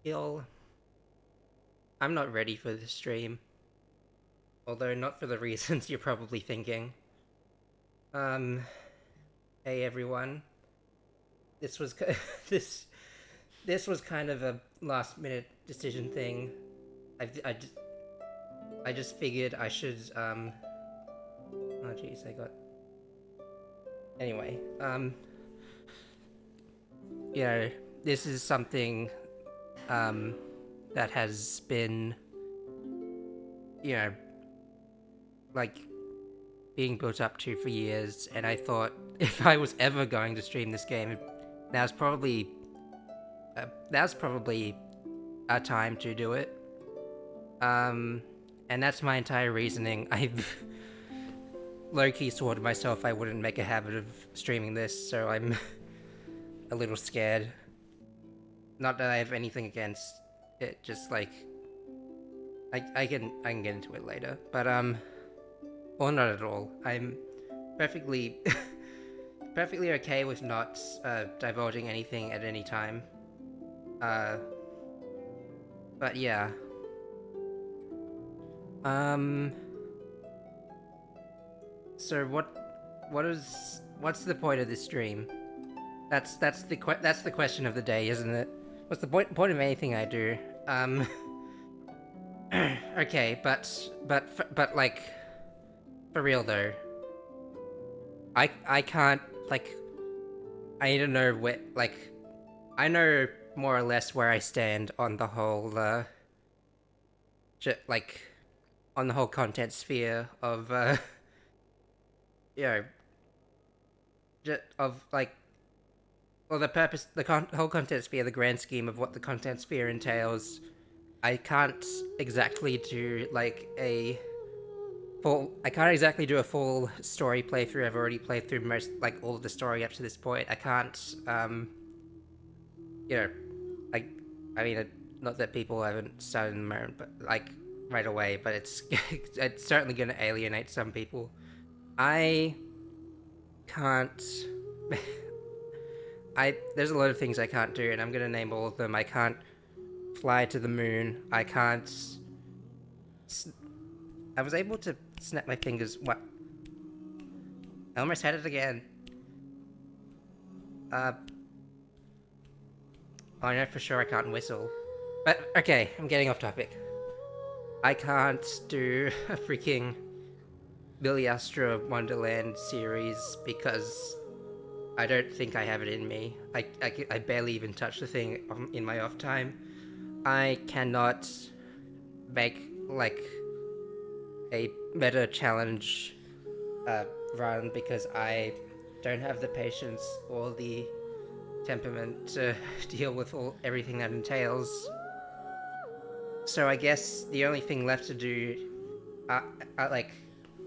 feel I'm not ready for this stream. Although not for the reasons you're probably thinking. Um, hey everyone. This was this this was kind of a last minute decision thing. I just figured I should oh jeez, I got anyway. You know, this is something that has been, you know, like being built up to for years, and I thought if I was ever going to stream this game, now's probably a time to do it. And that's my entire reasoning. I've low-key swore to myself I wouldn't make a habit of streaming this, so I'm a little scared. Not that I have anything against it, just like I can get into it later, but or not at all. I'm perfectly perfectly okay with not divulging anything at any time. But yeah. So what's the point of this stream? That's the question of the day, isn't it? What's the point of anything I do? Okay, but like, for real though, I can't, like, I need to know where, like, I know more or less where I stand on the whole like, on the whole content sphere of you know, of like, well, the purpose, whole content sphere, the grand scheme of what the content sphere entails. I can't exactly do like I can't exactly do a full story playthrough. I've already played through most, like, all of the story up to this point. I can't, you know, like, I mean, not that people haven't started in the moment, but like right away. But it's it's certainly going to alienate some people. I can't. There's a lot of things I can't do, and I'm gonna name all of them. I can't fly to the moon. I can't. I was able to snap my fingers. What? I almost had it again. I know for sure I can't whistle. But okay, I'm getting off topic. I can't do a freaking Billy Astra Wonderland series because I don't think I have it in me. I barely even touch the thing in my off time. I cannot make, like, a meta challenge run because I don't have the patience or the temperament to deal with everything that entails. So I guess the only thing left to do, like,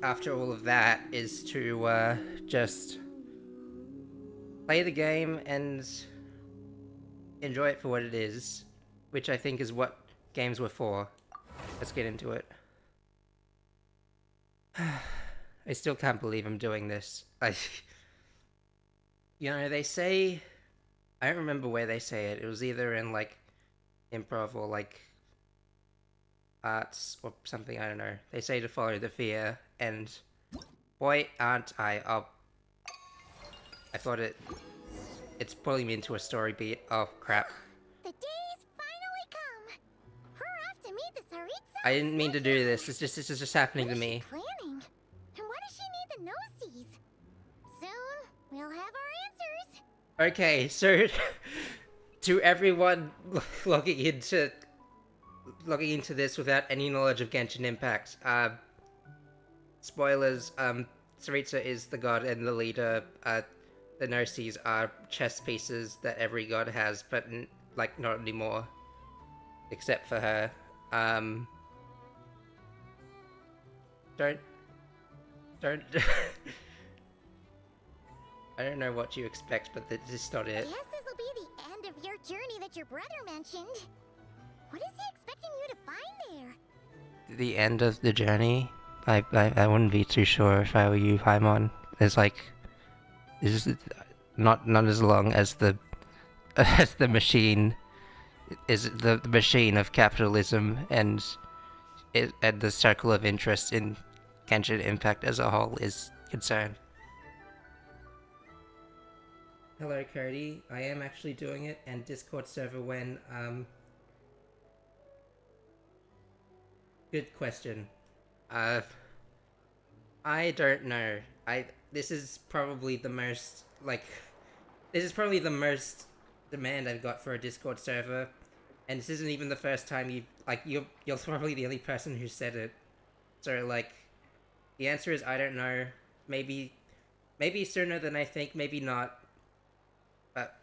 after all of that, is to just play the game and enjoy it for what it is, which I think is what games were for. Let's get into it. I still can't believe I'm doing this. You know, they say, I don't remember where they say it. It was either in, like, improv or, like, arts or something, I don't know. They say to follow the fear, and boy, aren't I up. I thought it's pulling me into a story beat. Oh, crap. The day's finally come. Hurrah off to meet the Tsaritsa. I didn't mean to do this. This is just happening to me. Planning? And why does she need the gnoses? Soon, we'll have our answers. Okay, so to everyone logging into this without any knowledge of Genshin Impact, spoilers, Tsaritsa is the god and the leader. The Gnosis are chess pieces that every god has, but like not anymore, except for her. Don't. I don't know what you expect, but this is not it. Guess this'll be the end of your journey that your brother mentioned. What is he expecting you to find there? The end of the journey? I wouldn't be too sure if I were you, Paimon. It's like, this is not as long as the as the machine is the machine of capitalism and the circle of interest in Genshin Impact as a whole is concerned. Hello, Cody. I am actually doing it, and Discord server when Good question. Uh, I don't know. This is probably the most demand I've got for a Discord server, and this isn't even the first time you're probably the only person who said it. So like, the answer is I don't know. Maybe sooner than I think. Maybe not. But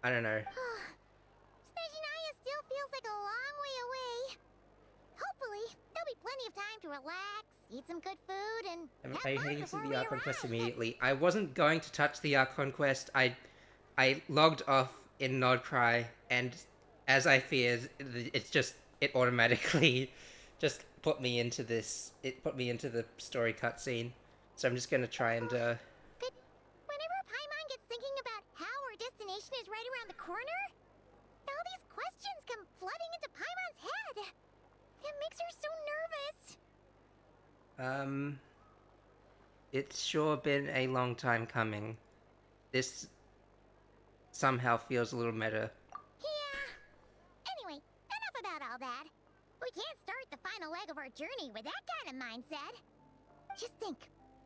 I don't know. Snezhnaya still feels like a long way away. Hopefully, there'll be plenty of time to relax, eat some good food, and have Are you fun heading to before the we Archon quest arrive. immediately? I wasn't going to touch the Archon quest. I logged off in Nodcry, and as I feared, it automatically just put me into this. It put me into the story cutscene. So I'm just gonna try and But whenever Paimon gets thinking about how our destination is right around the corner, all these questions come flooding into Paimon's head. It makes her so nervous. It's sure been a long time coming. This somehow feels a little meta. Yeah. Anyway, enough about all that. We can't start the final leg of our journey with that kind of mindset. Just think.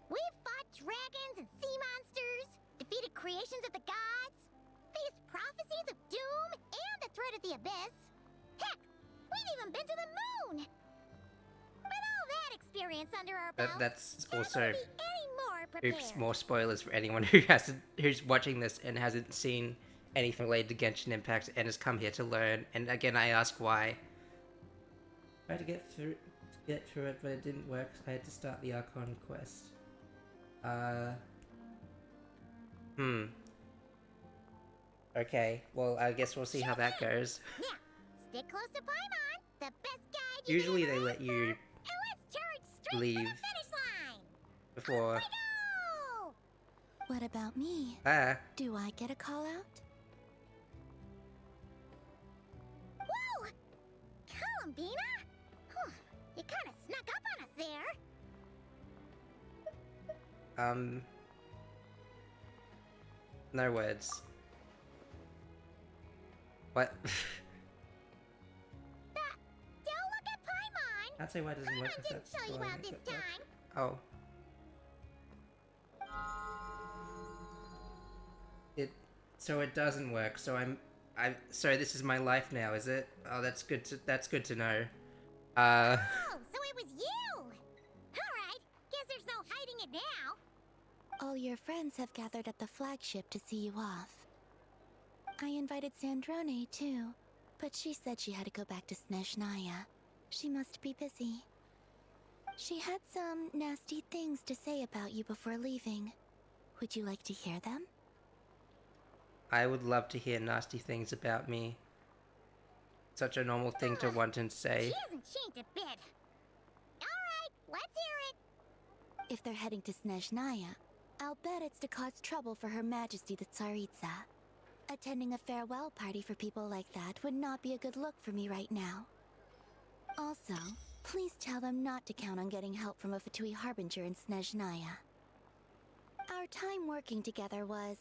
We've fought dragons and sea monsters, defeated creations of the gods, faced prophecies of doom and the threat of the abyss. Heck, we've even been to the moon! With all that experience under our belts, That's can also we be any more prepared? oops, more spoilers for anyone who's watching this and hasn't seen anything related to Genshin Impact and has come here to learn. And again, I ask why. Tried to get through it, but it didn't work. So I had to start the Archon quest. Okay, well, I guess we'll see how that goes. Now, stick close to Paimon, the best guide you Usually can they ever let ask you for, and let's charge straight leave for the finish line! before. Off we go! What about me? Ah, Do I get a call out? Whoa! Columbina? Huh, you kind of snuck up on us there. no words. What? Don't look at Paimon! Can't say why it doesn't work Paimon if didn't that's show you why out it this doesn't work. time. Oh. So it doesn't work. So this is my life now, is it? Oh, that's good to know. Oh, so it was you! Alright, guess there's no hiding it now. All your friends have gathered at the flagship to see you off. I invited Sandrone too, but she said she had to go back to Snezhnaya. She must be busy. She had some nasty things to say about you before leaving. Would you like to hear them? I would love to hear nasty things about me. Such a normal thing to want and say. She hasn't changed a bit. Alright, let's hear it. If they're heading to Snezhnaya, I'll bet it's to cause trouble for Her Majesty the Tsaritsa. Attending a farewell party for people like that would not be a good look for me right now. Also, please tell them not to count on getting help from a Fatui Harbinger in Snezhnaya. Our time working together was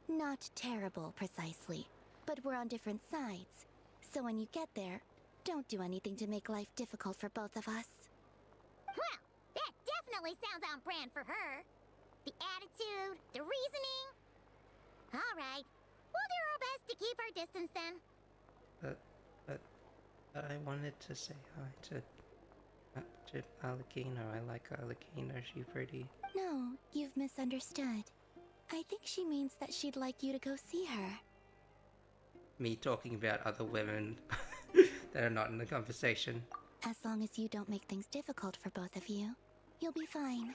not terrible, precisely, but we're on different sides. So when you get there, don't do anything to make life difficult for both of us. Well, that definitely sounds on brand for her. The attitude, the reasoning. Alright, we'll do our best to keep our distance then. But I wanted to say hi to Alakino. I like Alakino. She's pretty. No, you've misunderstood. I think she means that she'd like you to go see her. Me talking about other women that are not in the conversation. As long as you don't make things difficult for both of you, you'll be fine.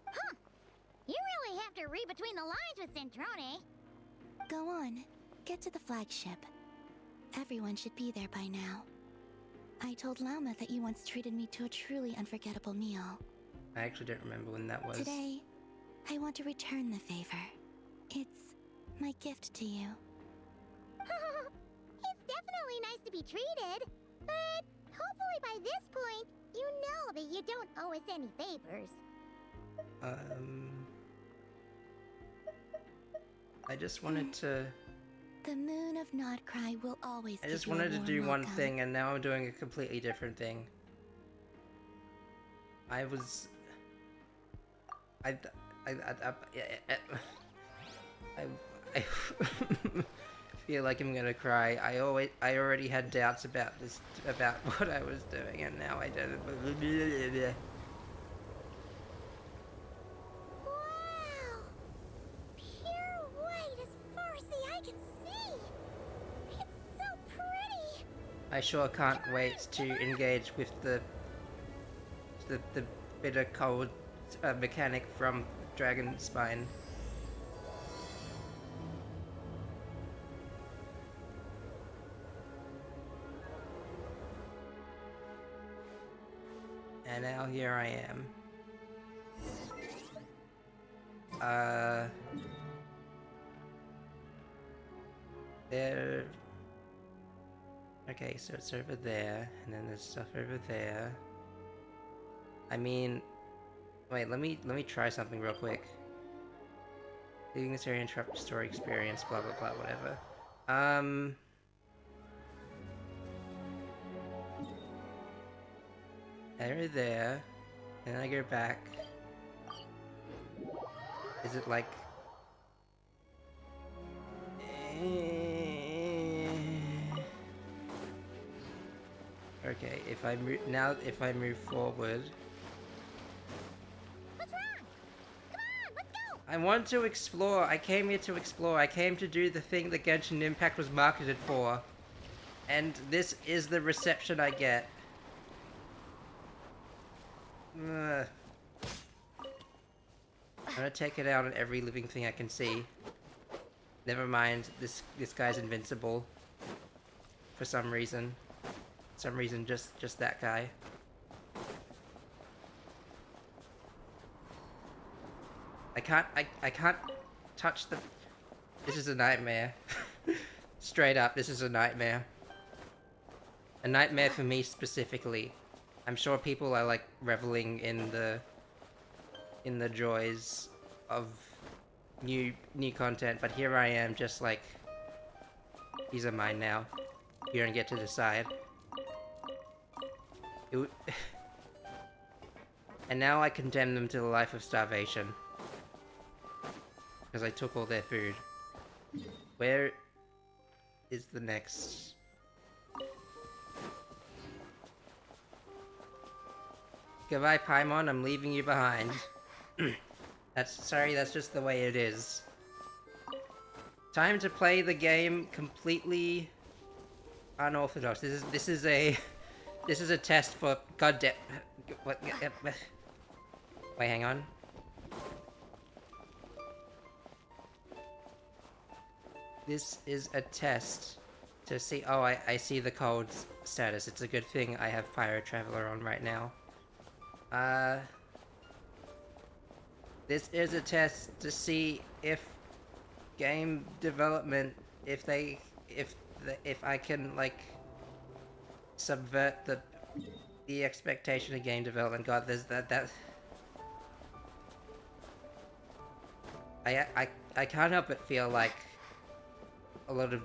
Huh. You really have to read between the lines with Centrone. Go on, get to the flagship. Everyone should be there by now. I told Lama that you once treated me to a truly unforgettable meal. I actually don't remember when that was. Today, I want to return the favor. It's my gift to you. It's definitely to be treated. But hopefully by this point, you know that you don't owe us any favors. I just wanted to... The moon of Nodcry will always I give just you a wanted to warm do one welcome. thing, and now I'm doing a completely different thing. I was... I feel like I'm gonna cry. I already had doubts about this, about what I was doing, and now I don't. Wow! Pure white as far as the eye can see! It's so pretty! I sure can't wait to engage with the bitter cold mechanic from Dragon Spine. And now here I am. There... Okay, so it's over there, and then there's stuff over there. I mean... Wait, let me try something real quick. Leaving this area interrupt story experience, blah blah blah, whatever. There, and then I go back. Is it like... Okay, if I move forward... What's wrong? Come on, let's go! I want to explore. I came here to explore. I came to do the thing that Genshin Impact was marketed for. And this is the reception I get. Ugh. I'm gonna take it out on every living thing I can see. Never mind, this guy's invincible. For some reason. Just that guy. I can't touch the... This is a nightmare. Straight up, this is a nightmare. A nightmare for me specifically. I'm sure people are like reveling in the joys of new content, but here I am just like, these are mine now. You don't get to decide. And now I condemn them to the life of starvation. Because I took all their food. Where is the next? Goodbye, Paimon, I'm leaving you behind. Sorry, that's just the way it is. Time to play the game completely unorthodox. This is a test for goddamn... What? Wait, hang on. This is a test to see... Oh, I see the cold status. It's a good thing I have Pyro Traveler on right now. This is a test to see if game development, if I can, like, subvert the expectation of game development. God, there's that... I can't help but feel like a lot of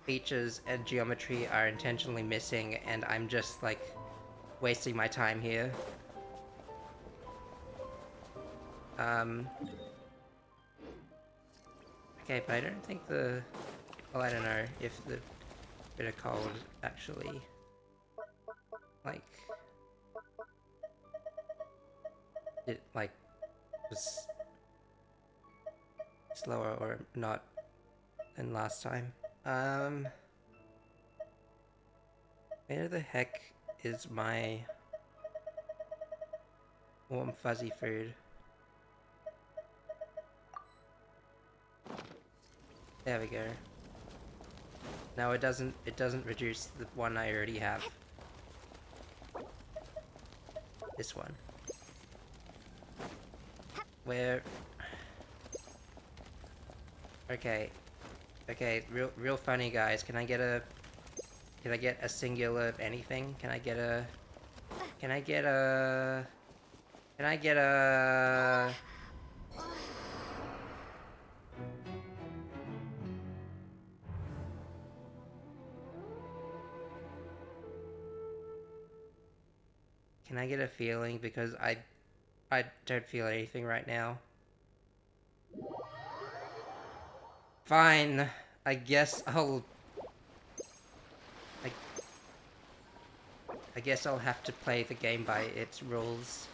features and geometry are intentionally missing, and I'm just, like, wasting my time here. Okay, but I don't think the... Well, I don't know if the bit of cold actually... Like... It, like, was slower or not than last time. Where the heck is my warm fuzzy food? There we go. No, it doesn't reduce the one I already have. This one. Where... Okay. Okay, real funny, guys. Can I get a Can I get a singular of anything? Can I get a... Can I get a... Can I get a... Can I get a feeling? Because I don't feel anything right now. Fine. I guess I'll... I guess I'll have to play the game by its rules.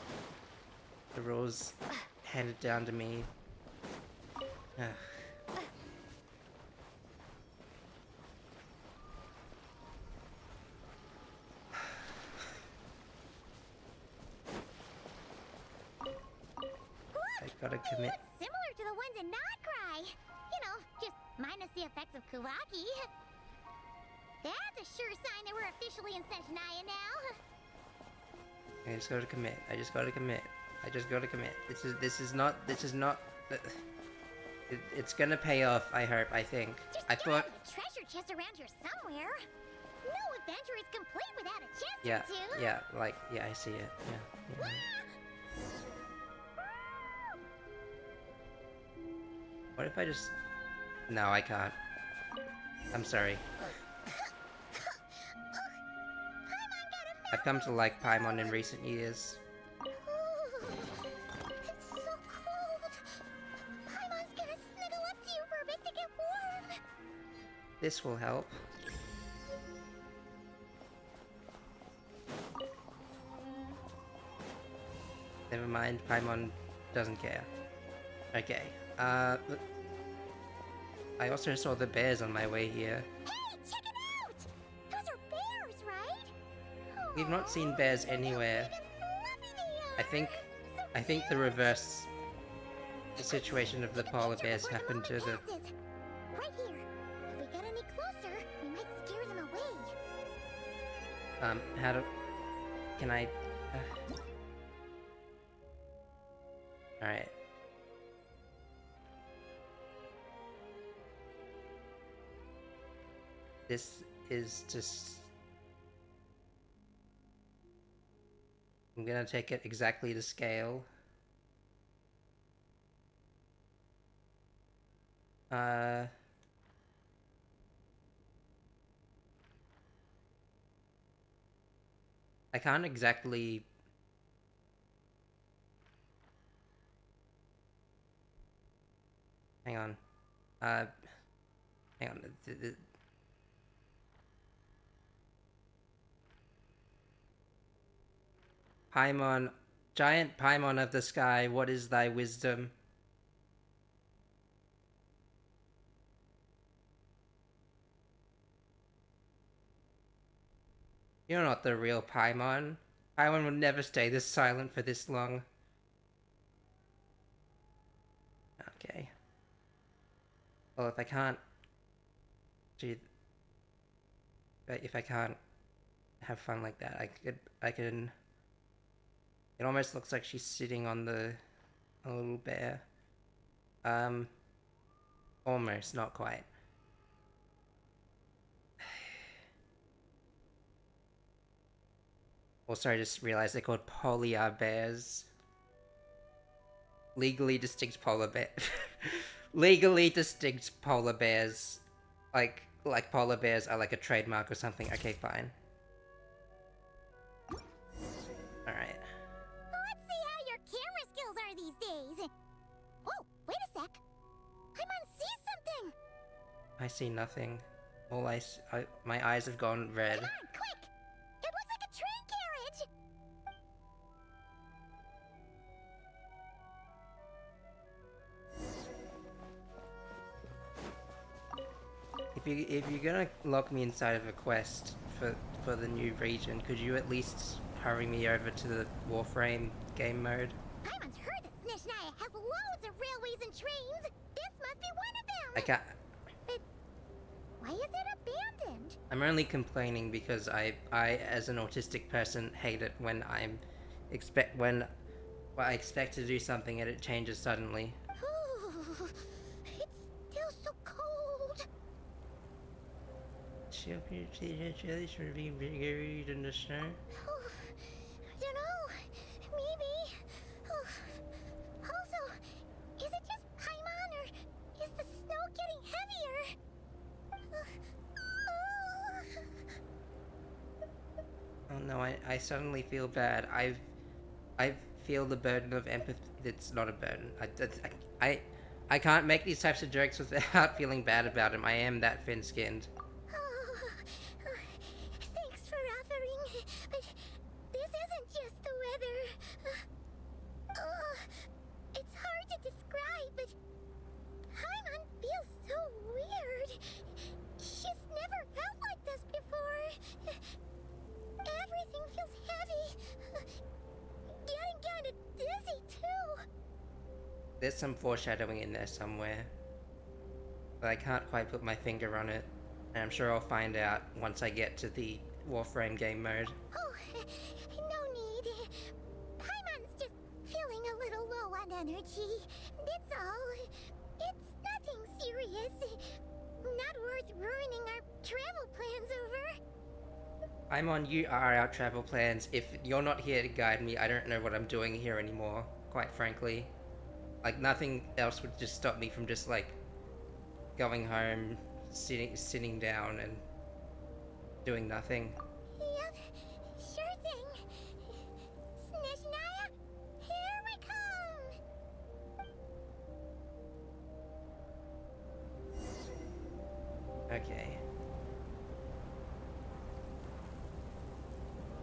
The rules handed down to me. Ugh. I gotta commit. Looks similar to the ones in Nodcry. You know, just minus the effects of Kawaki. That's a sure sign that we're officially in Seshnaya now. I just gotta commit. I just gotta commit. I just gotta commit. This is not. It's gonna pay off. I hope. I think. There's I thought. gotta be a treasure chest around here somewhere. No adventure is complete without a chest Yeah. or two. Yeah. Like. Yeah. I see it. Yeah. What if I just? No, I can't. I'm sorry. I've come to like Paimon in recent years. It's so cold. Paimon's gonna snuggle up to you for a bit to get warm. This will help. Never mind, Paimon doesn't care. Okay, I also saw the bears on my way here. Hey, check it out! Those are bears, right? We've not seen bears anywhere. I think the reverse situation of the polar bears happened to the... Right here. If we get any closer, we might scare them away. How do... Can I... Alright. This is just... I'm gonna take it exactly to scale. I can't exactly... Hang on. Hang on. Paimon, giant Paimon of the sky, what is thy wisdom? You're not the real Paimon. Paimon would never stay this silent for this long. Okay. Well, if I can't... Gee... If I can't have fun like that, I can... It almost looks like she's sitting on a little bear. Almost, not quite. Also, I just realized they're called polar bears. Legally distinct polar bear. Legally distinct polar bears. Like polar bears are like a trademark or something. Okay, fine. Alright. Let's see how your camera skills are these days. Oh, wait a sec. Paimon sees something. I see nothing. My eyes have gone red. Come on, quick! It looks like a train carriage. If you're gonna lock me inside of a quest for the new region, could you at least hurry me over to the Warframe game mode? Paimon's heard that Snishnaya has loads of railways and trains. This must be one of them. I can't... But why is it abandoned? I'm only complaining because I as an autistic person hate it when I expect to do something and it changes suddenly. It's still so cold. your jellies from being buried in the snow? I don't know. Maybe. Also, is it just Paimon or is the snow getting heavier? Oh no, I suddenly feel bad. I feel the burden of empathy. It's not a burden. I can't make these types of jokes without feeling bad about him. I am that thin-skinned. Thanks for offering, but this isn't just the weather. It's hard to describe, but Paimon feels so weird. She's never felt like this before. Everything feels heavy. Getting kinda dizzy, too. There's some foreshadowing in there somewhere, but I can't quite put my finger on it. And I'm sure I'll find out once I get to the Warframe game mode. Oh, no need. Paimon's just feeling a little low on energy. That's all. It's nothing serious. Not worth ruining our travel plans over. You are our travel plans. If you're not here to guide me, I don't know what I'm doing here anymore, quite frankly. Like, nothing else would just stop me from just, like, going home, sitting down and doing nothing. Yep, sure thing. Snezhnaya, here we come! Okay.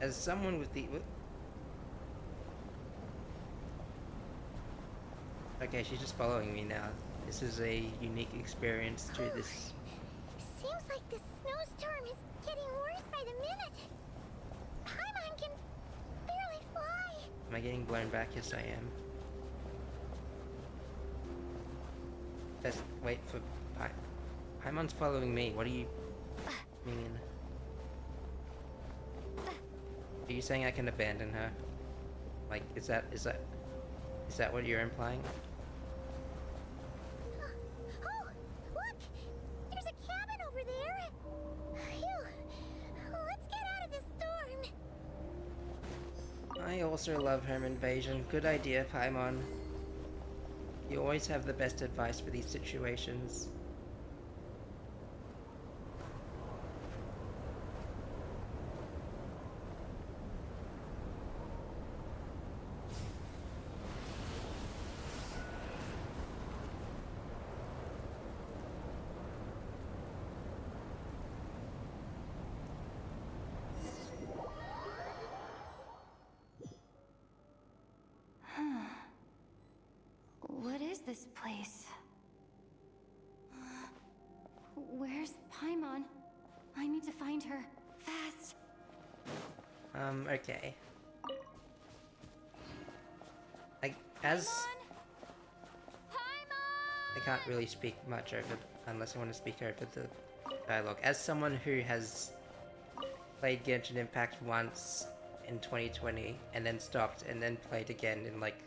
As someone with the... Okay, she's just following me now. This is a unique experience to this. Seems like the snowstorm is getting worse by the minute. Paimon can barely fly. Am I getting blown back? Yes, I am. Just wait for... Paimon's following me. What do you mean? Are you saying I can abandon her? Like, is that what you're implying? Oh, look! There's a cabin over there. Phew. Let's get out of this storm. I also love home invasion. Good idea, Paimon. You always have the best advice for these situations. What is this place? Where's Paimon? I need to find her. Fast! Okay. As... Paimon! I can't really speak much over... unless I want to speak over the dialogue. As someone who has played Genshin Impact once in 2020, and then stopped, and then played again in, like,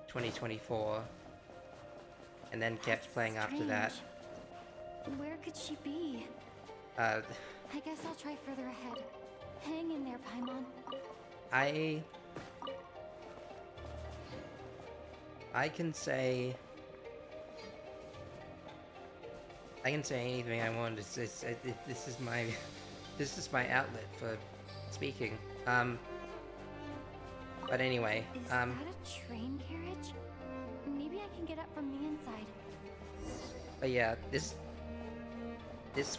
2024, and then kept playing after that. Where could she be? I guess I'll try further ahead. Hang in there, Paimon. I can say anything I want. This is my outlet for speaking. But anyway, Is that a train carriage? Maybe I can get up from the inside. But yeah, this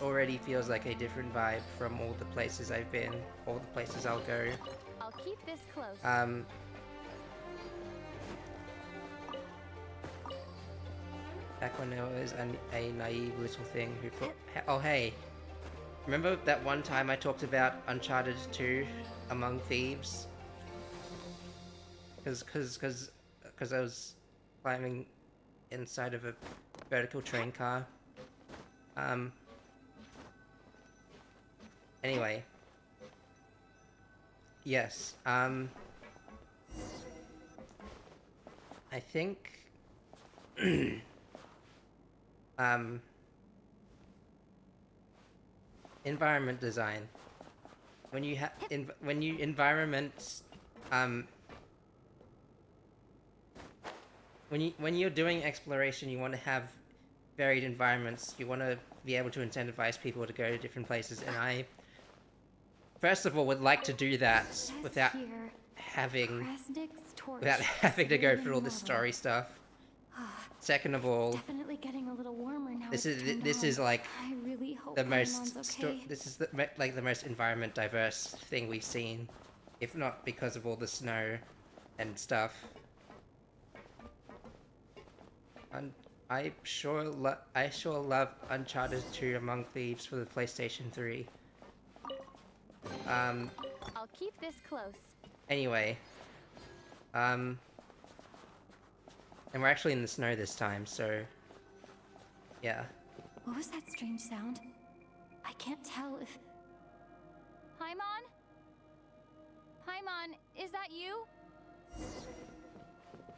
already feels like a different vibe from all the places I've been, all the places I'll go. I'll keep this close. Back when I was a naive little thing who thought, oh hey, remember that one time I talked about Uncharted 2 Among Thieves? Because I was climbing inside of a vertical train car. Anyway. Yes, I think... environment design. When you when you environment, when you're doing exploration, you want to have varied environments. You want to be able to incentivize people to go to different places, and I, first of all, would like to do that without having having to go through all this story stuff. Second of all, Definitely getting a little warmer now. this is like I really hope the most Paimon's okay. this is like the most environment diverse thing we've seen, if not because of all the snow and stuff. And I sure love Uncharted 2 Among Thieves for the PlayStation 3. I'll keep this close. Anyway, and we're actually in the snow this time, so yeah. What was that strange sound? I can't tell if... Paimon? Paimon, is that you?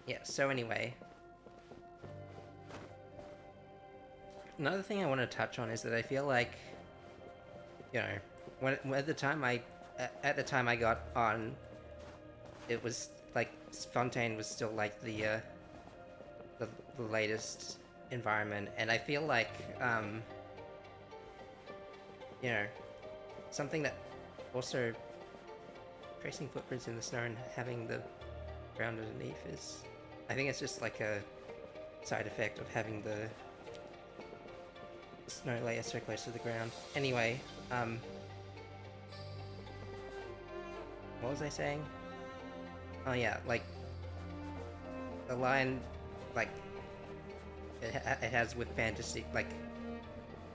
Yeah, so anyway. Another thing I want to touch on is that I feel like, you know, at the time I got on, it was like Fontaine was still like the latest environment, and I feel like you know, something that also tracing footprints in the snow and having the ground underneath is, I think it's just like a side effect of having the snow layer so close to the ground. Anyway, what was I saying? Oh yeah, like the line, like it has with fantasy, like,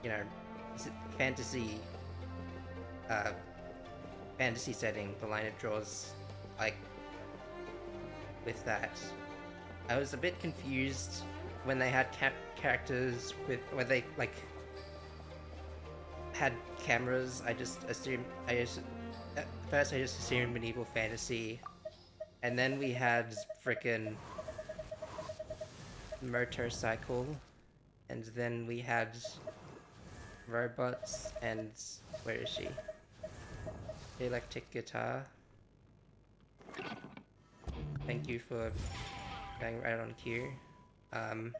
you know, fantasy setting, the line it draws, like with that. I was a bit confused when they had characters with where they like had cameras. At first I just assumed medieval fantasy, and then we had frickin' motorcycle, and then we had robots, and where is she? Electric guitar. Thank you for going right on cue. I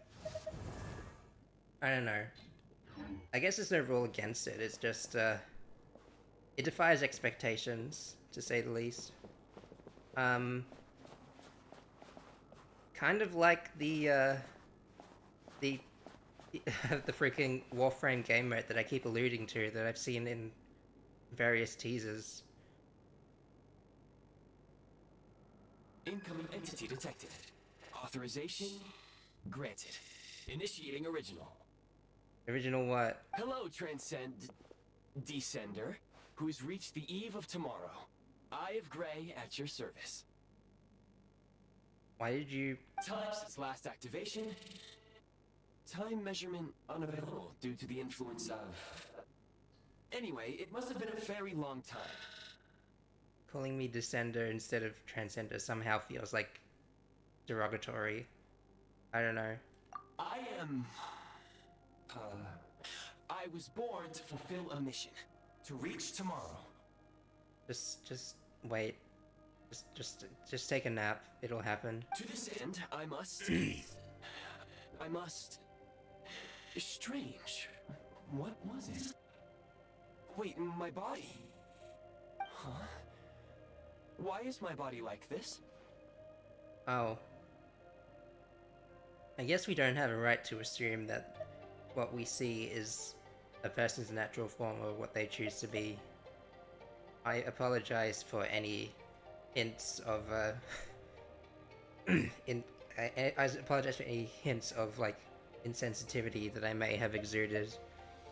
don't know. I guess there's no rule against it. It's just it defies expectations, to say the least. Kind of like the freaking Warframe game mode that I keep alluding to, that I've seen in various teasers. Incoming entity detected. Authorization granted. Initiating original. Original what? Hello, Descender, who's reached the eve of tomorrow. Eye of Grey at your service. Why did you... Time since last activation. Time measurement unavailable due to the influence of... Anyway, it must have been a very long time. Calling me Descender instead of Transcender somehow feels like derogatory. I don't know. I am... I was born to fulfill a mission. To reach tomorrow. Just wait. Just take a nap. It'll happen. To this end, I must... I must... Strange. What was it? Wait, my body? Huh? Why is my body like this? Oh. I guess we don't have a right to assume that what we see is a person's natural form or what they choose to be. I apologize for any hints of I apologize for any hints of like insensitivity that I may have exuded,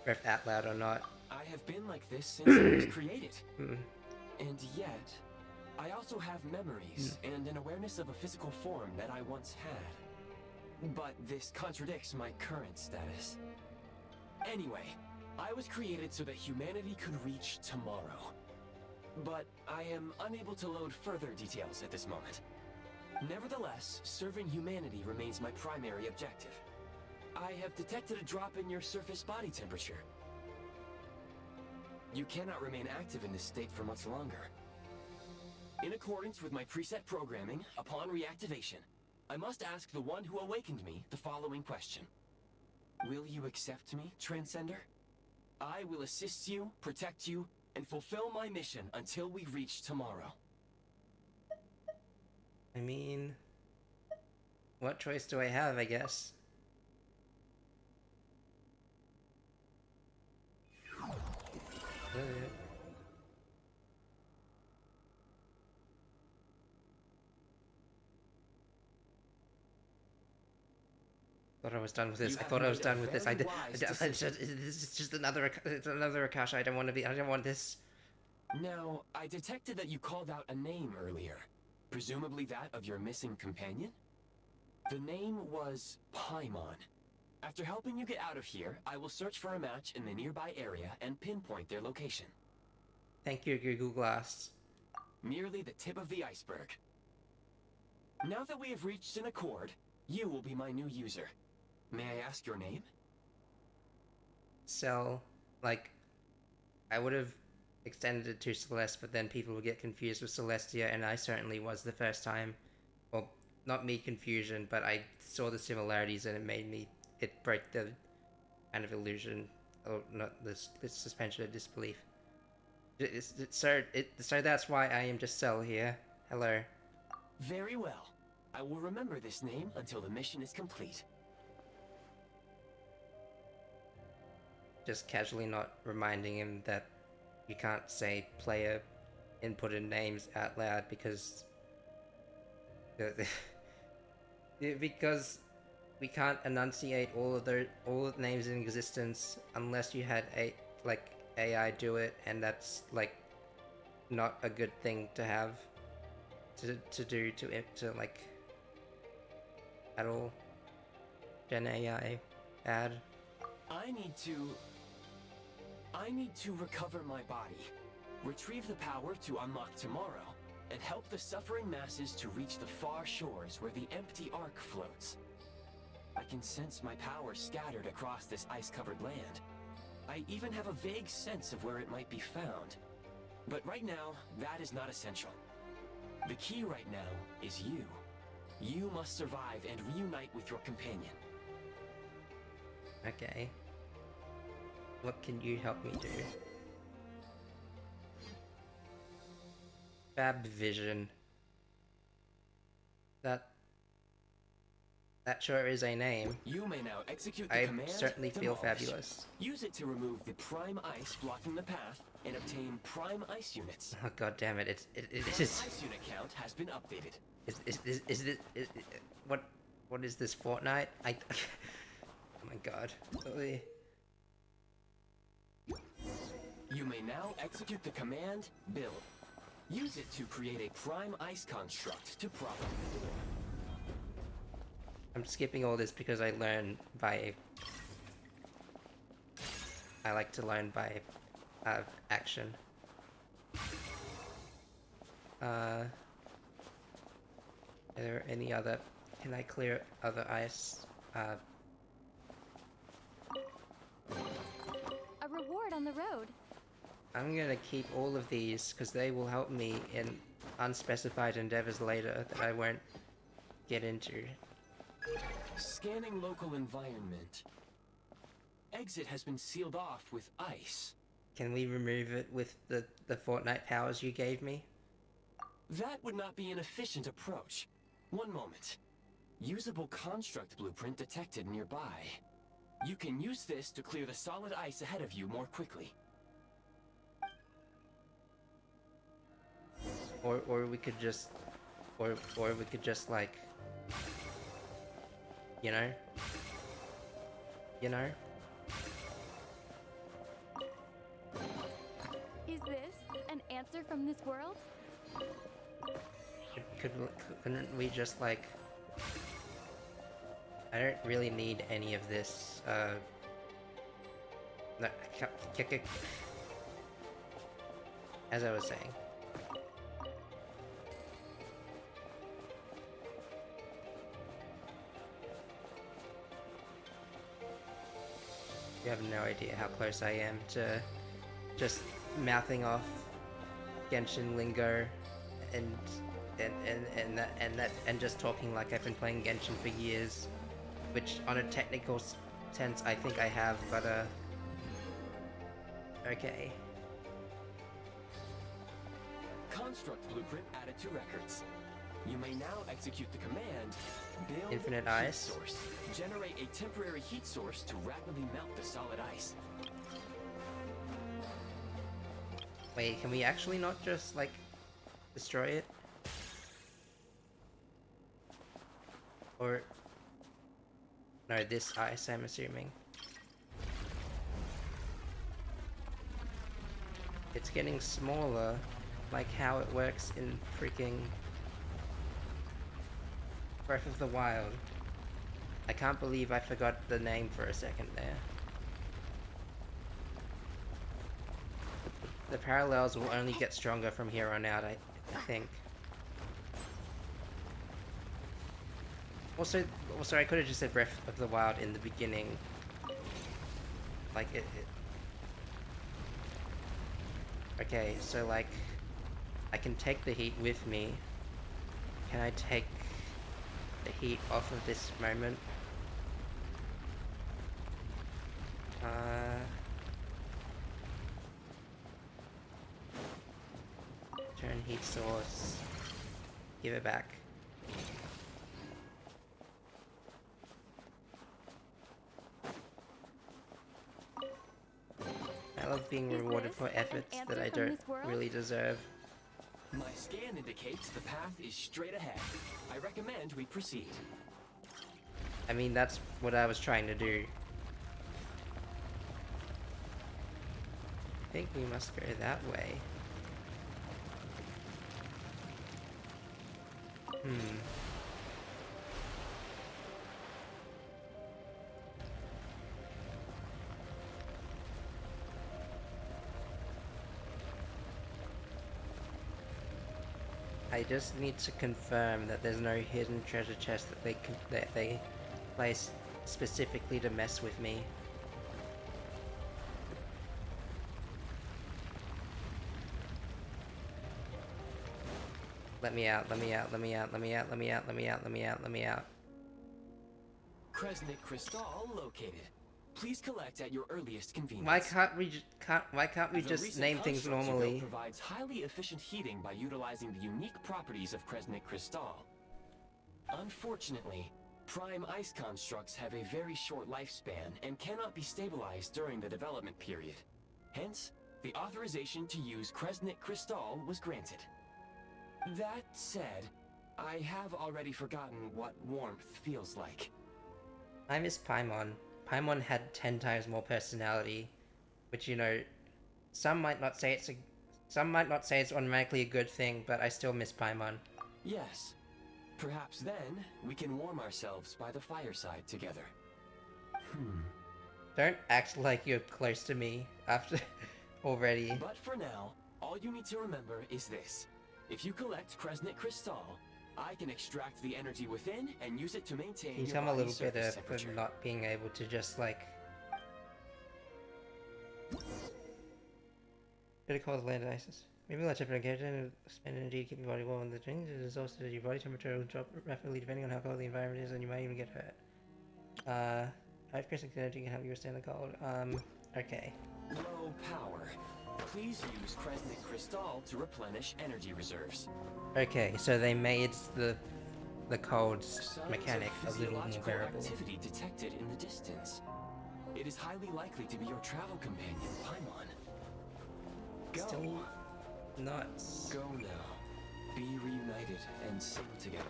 whether out loud or not. I have been like this since I was created. And yet, I also have memories and an awareness of a physical form that I once had. But this contradicts my current status. Anyway, I was created so that humanity could reach tomorrow. But I am unable to load further details at this moment. Nevertheless, serving humanity remains my primary objective. I have detected a drop in your surface body temperature. You cannot remain active in this state for much longer. In accordance with my preset programming, upon reactivation, I must ask the one who awakened me the following question. Will you accept me, Transcender? I will assist you, protect you, and fulfill my mission until we reach tomorrow. I mean, what choice do I have, I guess? Thought I was done with this. I thought I was done with this. It's just another Akasha. I don't want to be. I don't want this. Now, I detected that you called out a name earlier. Presumably that of your missing companion? The name was Paimon. After helping you get out of here, I will search for a match in the nearby area and pinpoint their location. Thank you, Google Glass. Merely the tip of the iceberg. Now that we have reached an accord, you will be my new user. May I ask your name? Cell, like, I would have extended it to Celeste, but then people would get confused with Celestia, and I certainly was the first time. Well, not me confusion, but I saw the similarities and it broke the kind of illusion, or not this suspension of disbelief. So that's why I am just Cell here. Hello. Very well. I will remember this name until the mission is complete. Just casually not reminding him that you can't say player inputted names out loud because because we can't enunciate all the names in existence unless you had AI do it, and that's like not a good thing to have to do to like at all. Gen AI add. I need to recover my body, retrieve the power to unlock tomorrow, and help the suffering masses to reach the far shores where the empty ark floats. I can sense my power scattered across this ice-covered land. I even have a vague sense of where it might be found. But right now, that is not essential. The key right now is you. You must survive and reunite with your companion. Okay. What can you help me do? Fab Vision. That sure is a name. You may now execute the I command certainly feel Demolish. fabulous. Use it to remove the prime ice blocking the path and obtain prime ice units. Oh god damn it! It Prime is. ice unit count has been updated. What is this, Fortnite? Oh my god. Really? You may now execute the command Build. Use it to create a prime ice construct to prop up the door. I'm skipping all this because I like to learn by action. Are there any other? Can I clear other ice? A reward on the road. I'm gonna keep all of these because they will help me in unspecified endeavors later that I won't get into. Scanning local environment. Exit has been sealed off with ice. Can we remove it with the Fortnite powers you gave me? That would not be an efficient approach. One moment. Usable construct blueprint detected nearby. You can use this to clear the solid ice ahead of you more quickly. Or we could just, or we could just like, you know. Is this an answer from this world? Couldn't we just like? I don't really need any of this. No, as I was saying. You have no idea how close I am to just mouthing off Genshin lingo and and just talking like I've been playing Genshin for years, which on a technical sense I think I have, but okay. Construct blueprint added to records. You may now execute the command build Infinite heat ice. source. Generate a temporary heat source to rapidly melt the solid ice. Wait, can we actually not just like destroy it? Or no, this ice I'm assuming. It's getting smaller, like how it works in freaking Breath of the Wild. I can't believe I forgot the name for a second there. The parallels will only get stronger from here on out, I think. Also, I could have just said Breath of the Wild in the beginning. Like it. Okay, so like, I can take the heat with me. Can I take the heat off of this moment? Turn heat source. Give it back. I love being Is rewarded this for an efforts that answer I from don't this world? really deserve. My scan indicates the path is straight ahead. I recommend we proceed. I mean, that's what I was trying to do. I think we must go that way. I just need to confirm that there's no hidden treasure chest that they place specifically to mess with me. Let me out, let me out, let me out, let me out, let me out, let me out, let me out, let me out. Kresnik Crystal located. Please collect at your earliest convenience. Why can't we The just recent name things construct you built normally? provides highly efficient heating by utilizing the unique properties of Kresnik Crystal. Unfortunately, prime ice constructs have a very short lifespan and cannot be stabilized during the development period. Hence, the authorization to use Kresnik Crystal was granted. That said, I have already forgotten what warmth feels like. I miss Paimon. Paimon had 10 times more personality, which, you know, some might not say it's automatically a good thing, but I still miss Paimon. Yes. Perhaps then, we can warm ourselves by the fireside together. Don't act like you're close to me after already. But for now, all you need to remember is this. If you collect Kresnik Crystal, I can extract the energy within and use it to maintain Can you your tell me a body's little bit surface of temperature. not being able to just like... Better call the land ISIS. Maybe let's temperature and spend energy to keep your body warm. The change is also that your body temperature will drop rapidly depending on how cold the environment is, and you might even get hurt. 5% energy can help you withstand the cold. Okay. Low power. Please use Kresnik Crystal to replenish energy reserves. Okay, so they made the cold Signs mechanic of a little more physiological bearable. activity detected in the distance. It is highly likely to be your travel companion, Paimon. Go. Still nuts. Go now. Be reunited and sing together.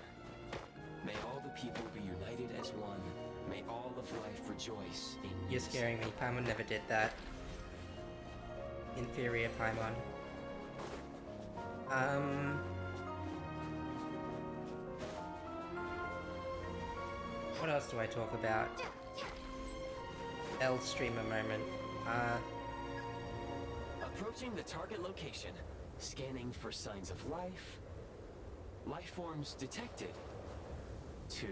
May all the people be united as one. May all of life rejoice in You're unison. scaring me. Paimon never did that. Inferior Paimon. What else do I talk about? L streamer moment. Approaching the target location. Scanning for signs of life. Life forms detected. 2.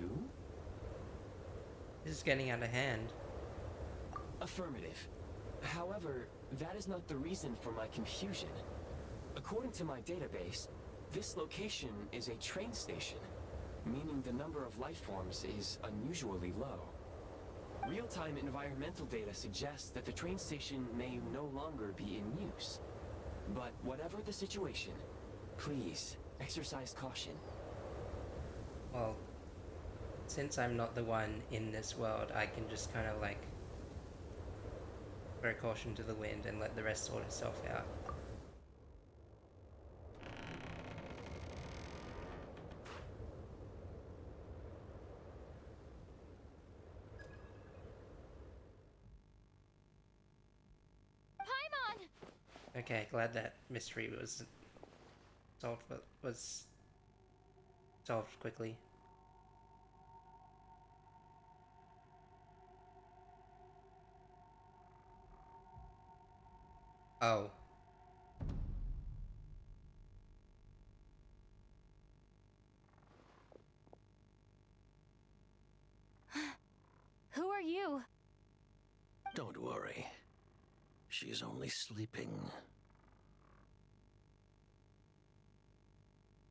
This is getting out of hand. Affirmative. However, that is not the reason for my confusion. According to my database, this location is a train station, meaning the number of life forms is unusually low. Real-time environmental data suggests that the train station may no longer be in use. But whatever the situation, please exercise caution. Well, since I'm not the one in this world, I can just kind of like throw caution to the wind and let the rest sort itself out. Paimon! Okay, glad that mystery was solved quickly. Oh. Who are you? Don't worry. She's only sleeping.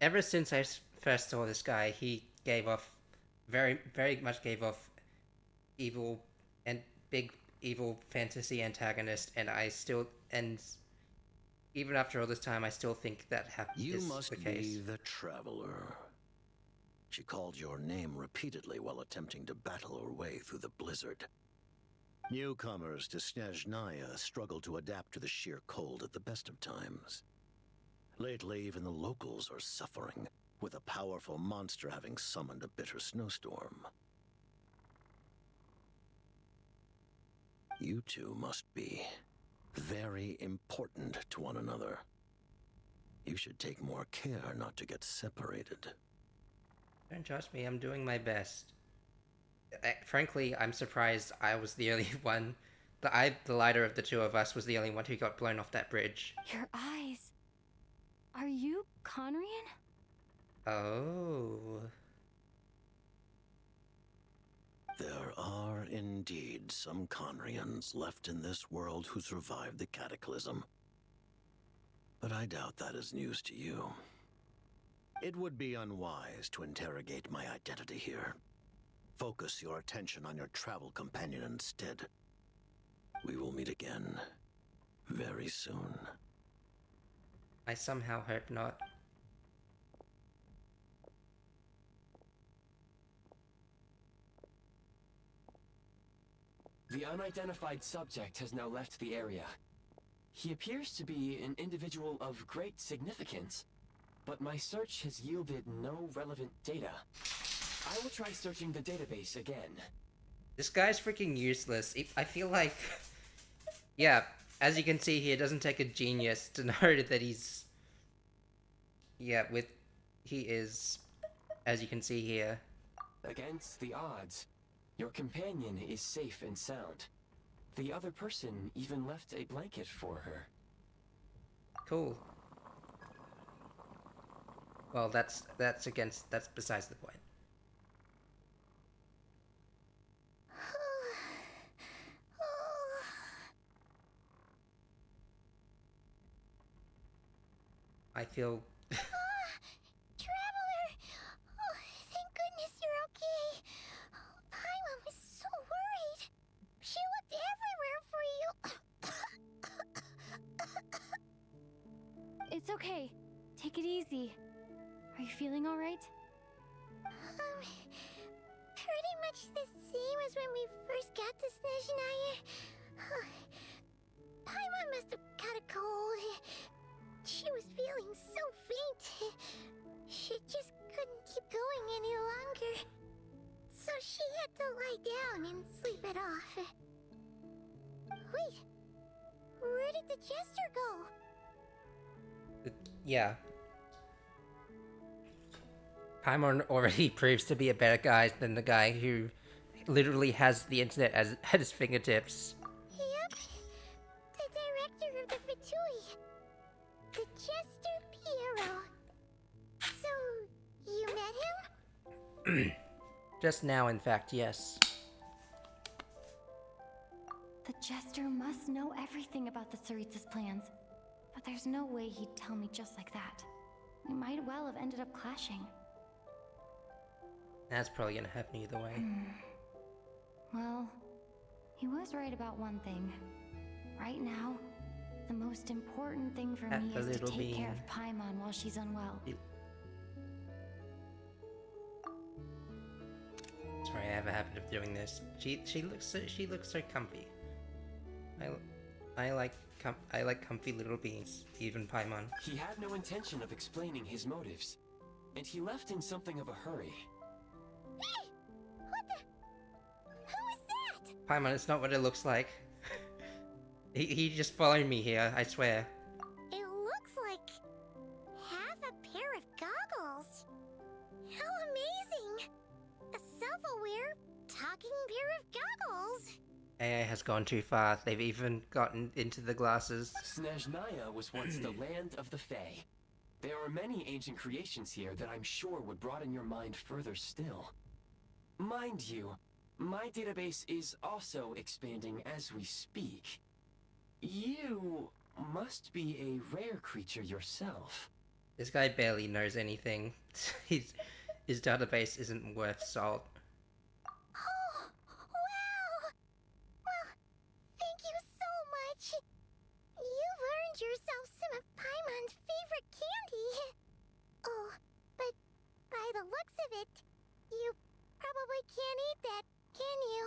Ever since I first saw this guy, he gave off very much gave off evil and big evil fantasy antagonist, and even after all this time, I still think that You is must the case. be the Traveler. She called your name repeatedly while attempting to battle her way through the blizzard. Newcomers to Snezhnaya struggle to adapt to the sheer cold at the best of times. Lately, even the locals are suffering, with a powerful monster having summoned a bitter snowstorm. You two must be very important to one another. You should take more care not to get separated. Don't trust me, I'm doing my best. Frankly, I'm surprised I was the only one. The lighter of the two of us was the only one who got blown off that bridge. Your eyes. Are you Conrian? Oh. There are indeed some Conrians left in this world who survived the cataclysm. But I doubt that is news to you. It would be unwise to interrogate my identity here. Focus your attention on your travel companion instead. We will meet again very soon. I somehow hope not. The unidentified subject has now left the area. He appears to be an individual of great significance, but my search has yielded no relevant data. I will try searching the database again. This guy's freaking useless. I feel like... Yeah, as you can see here, it doesn't take a genius to know that he's... Yeah, he is, as you can see here. Against the odds, your companion is safe and sound. The other person even left a blanket for her. Cool. Well, that's besides the point. I feel... Traveler! Oh, thank goodness you're okay. Paimon was so worried. She looked everywhere for you. It's okay. Take it easy. Are you feeling all right? Pretty much the same as when we first got to Snezhnaya. Paimon must have caught a cold. She was feeling so faint. She just couldn't keep going any longer. So she had to lie down and sleep it off. Wait, where did the jester go? Yeah. Paimon already proves to be a better guy than the guy who literally has the internet at his fingertips. Yep, the director of the Fatui. The Jester Piero. So, you met him? Just now, in fact, yes. The Jester must know everything about the Tsaritsa's plans. But there's no way he'd tell me just like that. We might well have ended up clashing. That's probably gonna happen either way. Well, he was right about one thing. Right now, the most important thing for me is to take care of Paimon while she's unwell. Sorry, I have a habit of doing this. She looks so comfy. I like comfy little beings, even Paimon. He had no intention of explaining his motives, and he left in something of a hurry. Hey! What the? Who is that? Paimon, it's not what it looks like. he just followed me here, I swear. It looks like half a pair of goggles. How amazing! A self-aware, talking pair of goggles. AI has gone too far. They've even gotten into the glasses. Snezhnaya was once the land of the Fae. There are many ancient creations here that I'm sure would broaden your mind further still. Mind you, my database is also expanding as we speak. You must be a rare creature yourself. This guy barely knows anything. His database isn't worth salt. Oh, wow! Well, thank you so much. You've earned yourself some of Paimon's favorite candy. Oh, but by the looks of it, you probably can't eat that, can you?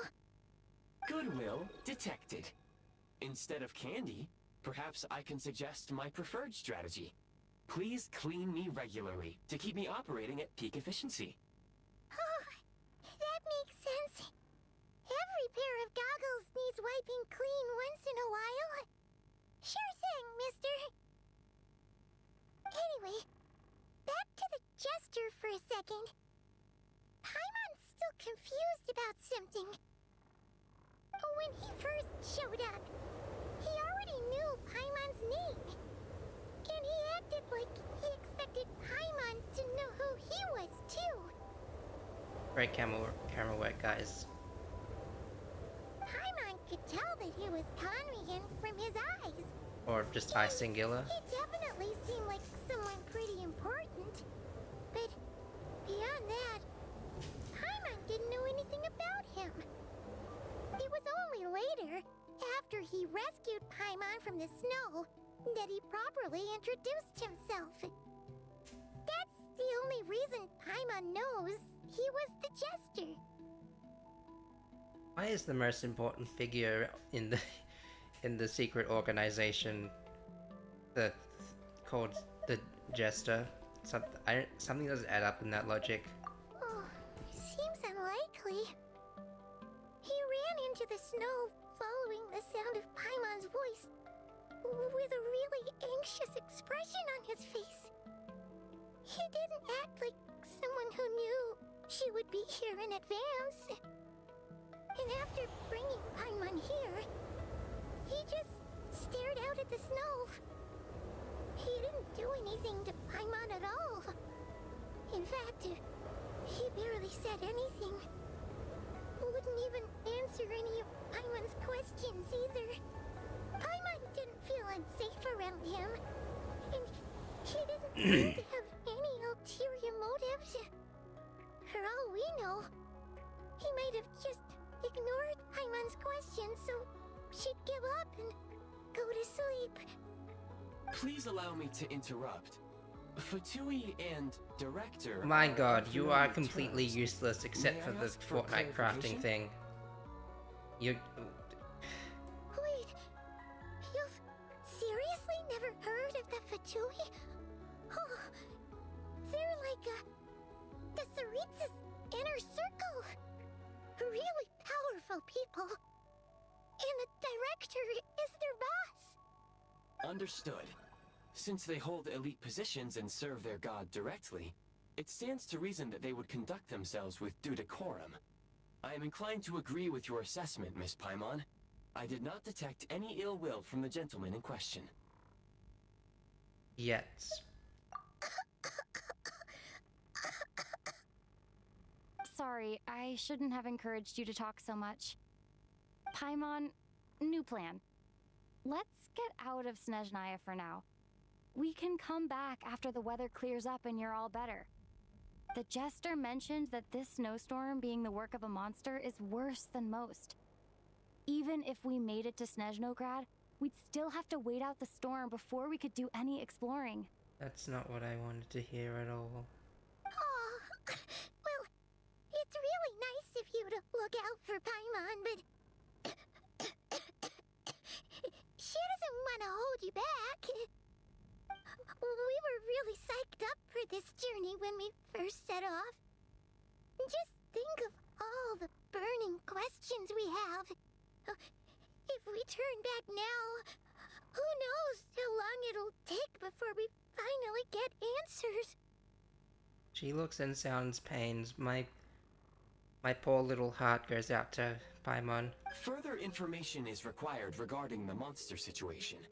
Goodwill detected. Instead of candy, perhaps I can suggest my preferred strategy. Please clean me regularly to keep me operating at peak efficiency. Oh, that makes sense. Every pair of goggles needs wiping clean once in a while. Sure thing, mister. Anyway, back to the Jester for a second. Paimon's still confused about something. When he first showed up, he already knew Paimon's name. And he acted like he expected Paimon to know who he was, too. Great camera work, guys. Paimon could tell that he was Conrian from his eyes. Or just high singular. He definitely seemed like someone pretty important. But beyond that, Paimon didn't know anything about him. It was only later, after he rescued Paimon from the snow, that he properly introduced himself. That's the only reason Paimon knows he was the Jester. Why is the most important figure in the secret organization called the Jester? Something doesn't add up in that logic. Oh, seems unlikely. He ran into the snow following the sound of Paimon's voice, with a really anxious expression on his face. He didn't act like someone who knew she would be here in advance. And after bringing Paimon here, he just stared out at the snow. He didn't do anything to Paimon at all. In fact, he barely said anything. Wouldn't even answer any of Paimon's questions either. Paimon didn't feel unsafe around him, and he didn't seem to have any ulterior motives. For all we know, he might have just ignored Paimon's questions so she'd give up and go to sleep. Please allow me to interrupt. Fatui and Director... My god, you are familiar completely terms. useless except May for I the ask for Fortnite crafting clarification? thing. You... Wait, you've seriously never heard of the Fatui? Oh, they're like the Tsaritsa's inner circle. Really powerful people. And the Director is their boss. Understood. Since they hold elite positions and serve their god directly, it stands to reason that they would conduct themselves with due decorum. I am inclined to agree with your assessment, Miss Paimon. I did not detect any ill will from the gentleman in question. Yet. Sorry, I shouldn't have encouraged you to talk so much. Paimon, new plan. Let's get out of Snezhnaya for now. We can come back after the weather clears up and you're all better. The jester mentioned that this snowstorm being the work of a monster is worse than most. Even if we made it to Snezhnograd, we'd still have to wait out the storm before we could do any exploring. That's not what I wanted to hear at all. Oh, well, it's really nice of you to look out for Paimon, but she doesn't want to hold you back. We were really psyched up for this journey when we first set off. Just think of all the burning questions we have. If we turn back now, who knows how long it'll take before we finally get answers. She looks and sounds pained. My poor little heart goes out to Paimon. Further information is required regarding the monster situation.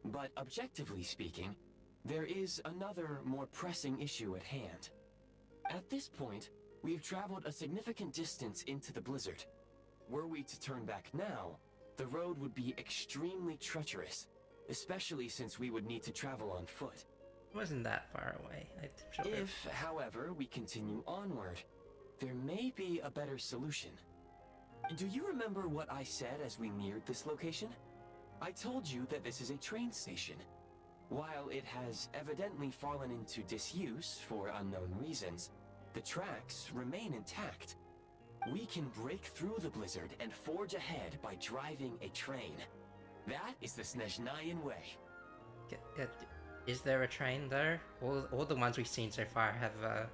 But objectively speaking, there is another, more pressing issue at hand. At this point, we've traveled a significant distance into the blizzard. Were we to turn back now, the road would be extremely treacherous, especially since we would need to travel on foot. It wasn't that far away. If, however, we continue onward, there may be a better solution. Do you remember what I said as we neared this location? I told you that this is a train station. While it has evidently fallen into disuse for unknown reasons, the tracks remain intact. We can break through the blizzard and forge ahead by driving a train. That is the Snezhnayan way. Is there a train there? All the ones we've seen so far have are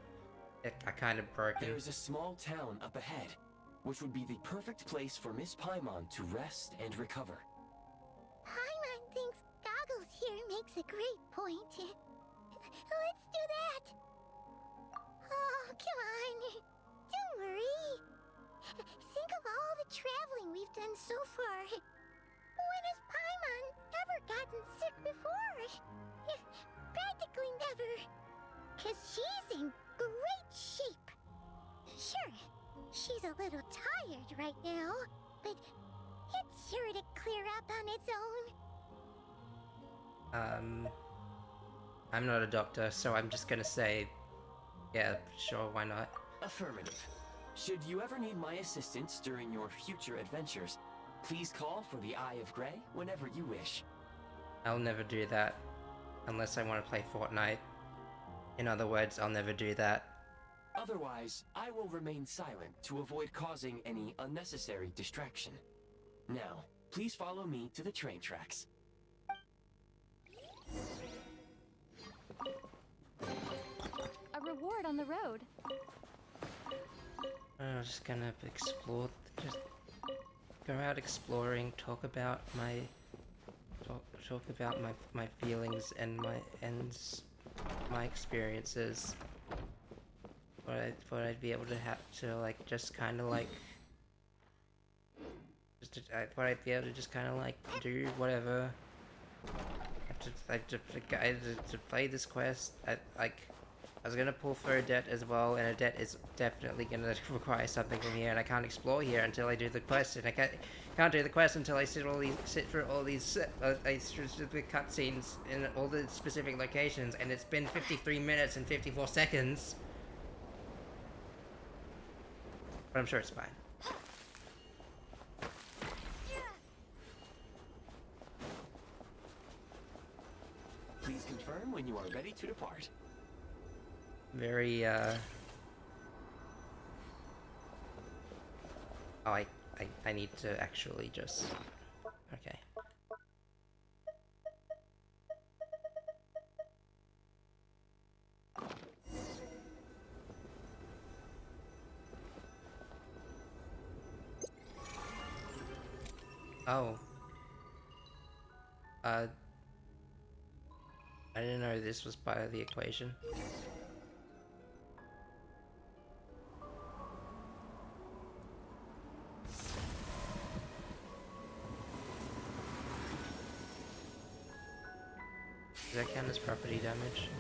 kind of broken. There is a small town up ahead, which would be the perfect place for Miss Paimon to rest and recover. Paimon thinks Goggles here makes a great point. Let's do that. Oh, come on. Don't worry. Think of all the traveling we've done so far. When has Paimon ever gotten sick before? Practically never. 'Cause she's in great shape. Sure, she's a little tired right now, but it's sure to clear up on its own. I'm not a doctor, so I'm just gonna say, yeah, sure, why not? Affirmative. Should you ever need my assistance during your future adventures, please call for the Eye of Grey whenever you wish. I'll never do that, unless I want to play Fortnite. In other words, I'll never do that. Otherwise, I will remain silent to avoid causing any unnecessary distraction. Now, please follow me to the train tracks. A reward on the road. I'm just gonna explore, just go out exploring, talk about my feelings and my experiences. But I'd be able to have to like just kind of like but I'd be able to just kind of like do whatever. I have to play this quest. I was gonna pull for a debt as well, and a debt is definitely gonna require something from here, and I can't explore here until I do the quest, and I can't do the quest until I sit through all these specific cutscenes in all the specific locations, and it's been 53 minutes and 54 seconds. But I'm sure it's fine. Please confirm when you are ready to depart. Very, Oh, I need to actually just... Okay. Oh. I didn't know this was part of the equation. Does that count as property damage?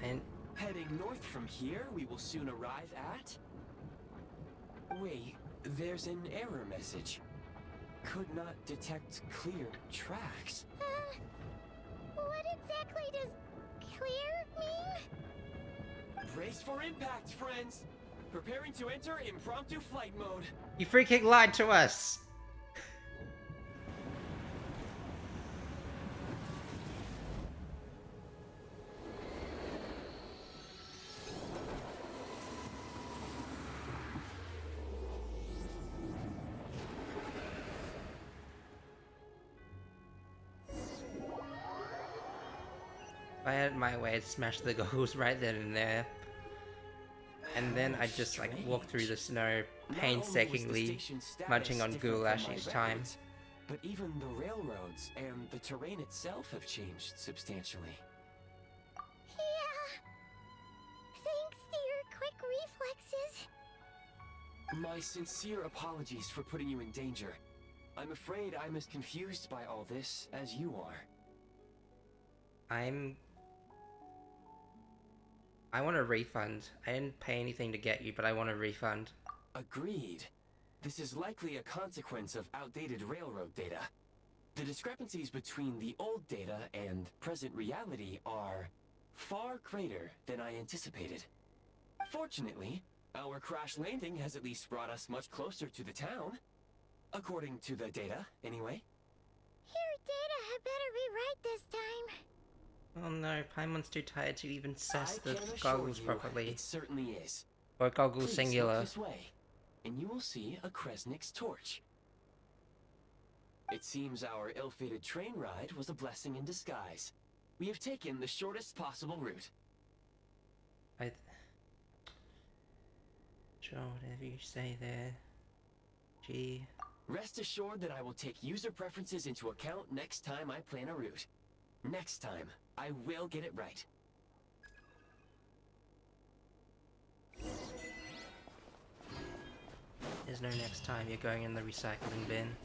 And Heading north from here, we will soon arrive at... Wait, There's an error message. Could not detect clear tracks. What exactly does clear mean? Brace for impact, friends! Preparing to enter impromptu flight mode. You freaking lied to us! If I had my way, I'd smash the goggles right then and there. And then I'd just like walk through the snow painstakingly, munching on goulash each time. But even the railroads and the terrain itself have changed substantially. Yeah. Thanks to your quick reflexes. My sincere apologies for putting you in danger. I'm afraid I'm as confused by all this as you are. I want a refund. I didn't pay anything to get you, but I want a refund. Agreed. This is likely a consequence of outdated railroad data. The discrepancies between the old data and present reality are far greater than I anticipated. Fortunately, our crash landing has at least brought us much closer to the town. According to the data, anyway. Your data had better be right this time. Oh no, Paimon's too tired to even assess I the can assure goggles you, properly. It certainly is. Or goggles Please singular. look this way, and you will see a Kresnik's torch. It seems our ill-fated train ride was a blessing in disguise. We have taken the shortest possible route. Sure, whatever you say there. Gee. Rest assured that I will take user preferences into account next time I plan a route. Next time, I will get it right. There's no next time, you're going in the recycling bin.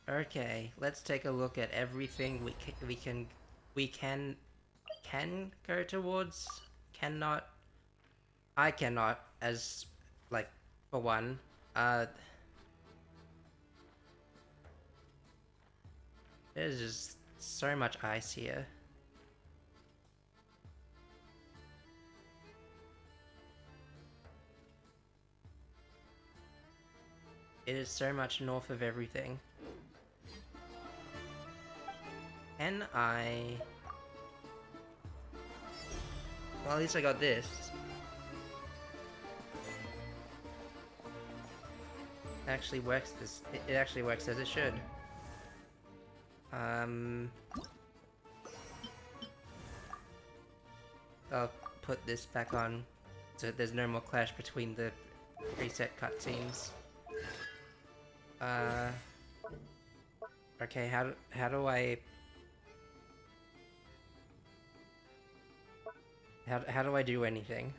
Okay, let's take a look at everything we can go towards. Cannot. I cannot, as like for one. There's just so much ice here. It is so much north of everything. Can I... Well, at least I got this. It actually works it actually works as it should. I'll put this back on so there's no more clash between the preset cutscenes. Okay, how do I... How do I do anything?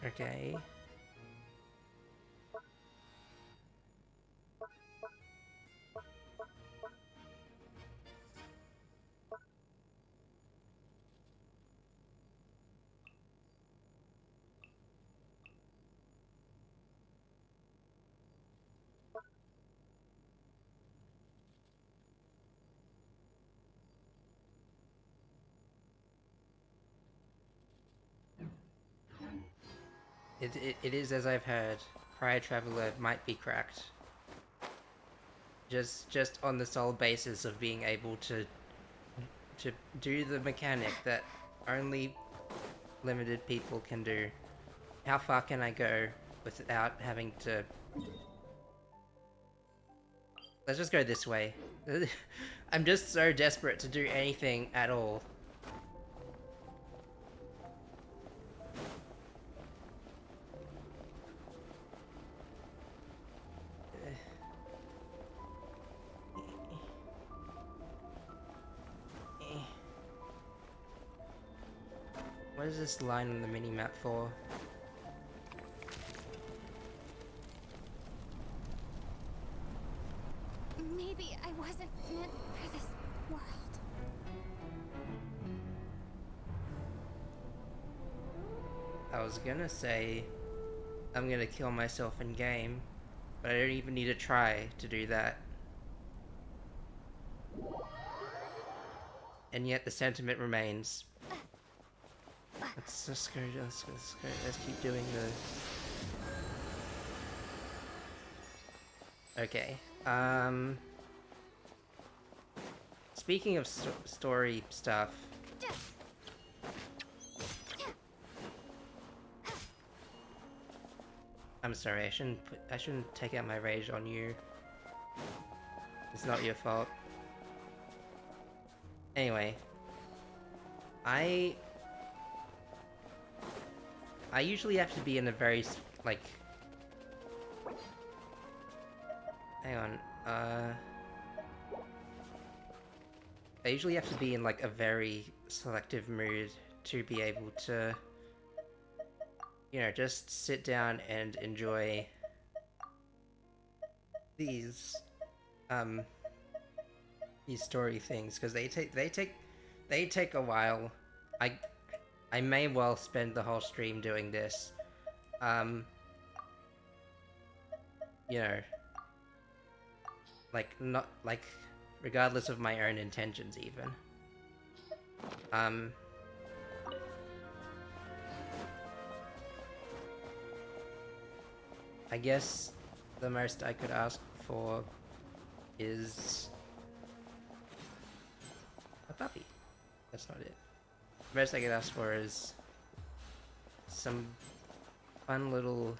Okay. It is as I've heard. Prior Traveler might be cracked. Just on the sole basis of being able to do the mechanic that only limited people can do. How far can I go without having to... Let's just go this way. I'm just so desperate to do anything at all. What is this line on the mini-map for? Maybe I wasn't meant for this world. I was gonna say I'm gonna kill myself in game, but I don't even need to try to do that. And yet the sentiment remains. Let's just go, let's keep doing the... Okay, speaking of story stuff... I'm sorry, I shouldn't take out my rage on you. It's not your fault. Anyway, I usually have to be in a very like... Hang on, I usually have to be in like a very selective mood to be able to, you know, just sit down and enjoy these story things, because they take a while. I may well spend the whole stream doing this. You know, like, not like, regardless of my own intentions even. I guess the most I could ask for is a puppy. That's not it. The most I could ask for is some fun little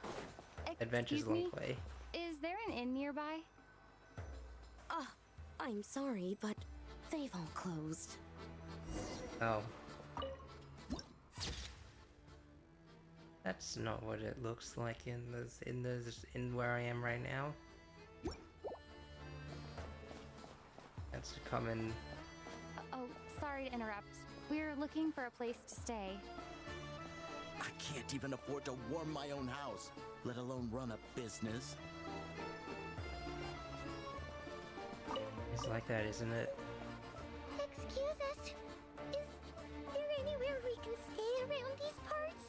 adventures Excuse along me? the way. Is there an inn nearby? I'm sorry, but they've all closed. Oh. That's not what it looks like in where I am right now. That's a common... Oh, sorry to interrupt. We're looking for a place to stay. I can't even afford to warm my own house, let alone run a business. It's like that, isn't it? Excuse us. Is there anywhere we can stay around these parts?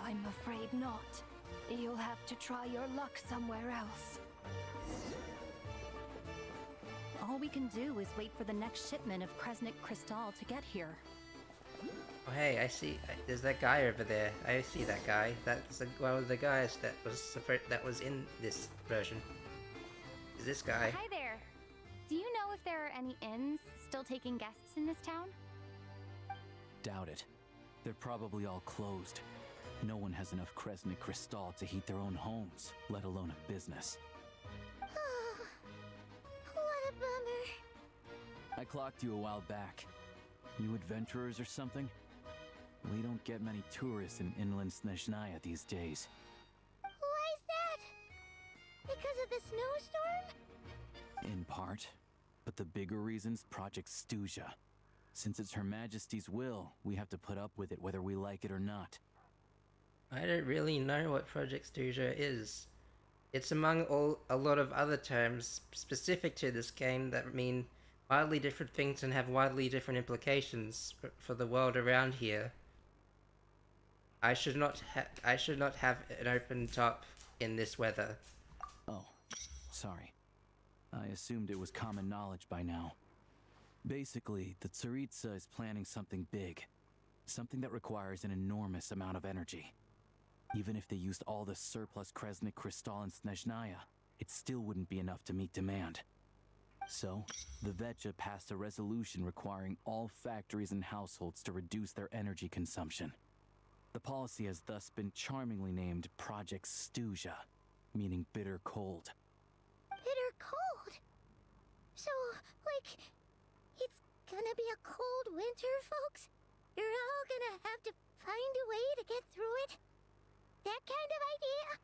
I'm afraid not. You'll have to try your luck somewhere else. All we can do is wait for the next shipment of Kresnik Crystal to get here. Oh hey, I see. There's that guy over there. I see that guy. That's one of the guys that was in this version. Is this guy? Hi there. Do you know if there are any inns still taking guests in this town? Doubt it. They're probably all closed. No one has enough Kresnik Crystal to heat their own homes, let alone a business. What a bummer. I clocked you a while back. You adventurers or something? We don't get many tourists in inland Snezhnaya these days. Why's that? Because of the snowstorm? In part. But the bigger reason's Project Stuja. Since it's Her Majesty's will, we have to put up with it whether we like it or not. I don't really know what Project Stuja is. It's among a lot of other terms specific to this game that mean wildly different things and have wildly different implications for the world around here. I should not have an open top in this weather. Oh, sorry. I assumed it was common knowledge by now. Basically, the Tsaritsa is planning something big. Something that requires an enormous amount of energy. Even if they used all the surplus Kresnik Crystal in Snezhnaya, it still wouldn't be enough to meet demand. So, the Vetja passed a resolution requiring all factories and households to reduce their energy consumption. The policy has thus been charmingly named Project Stuja, meaning bitter cold. Bitter cold? So, like, it's gonna be a cold winter, folks? You're all gonna have to find a way to get through it? That kind of idea?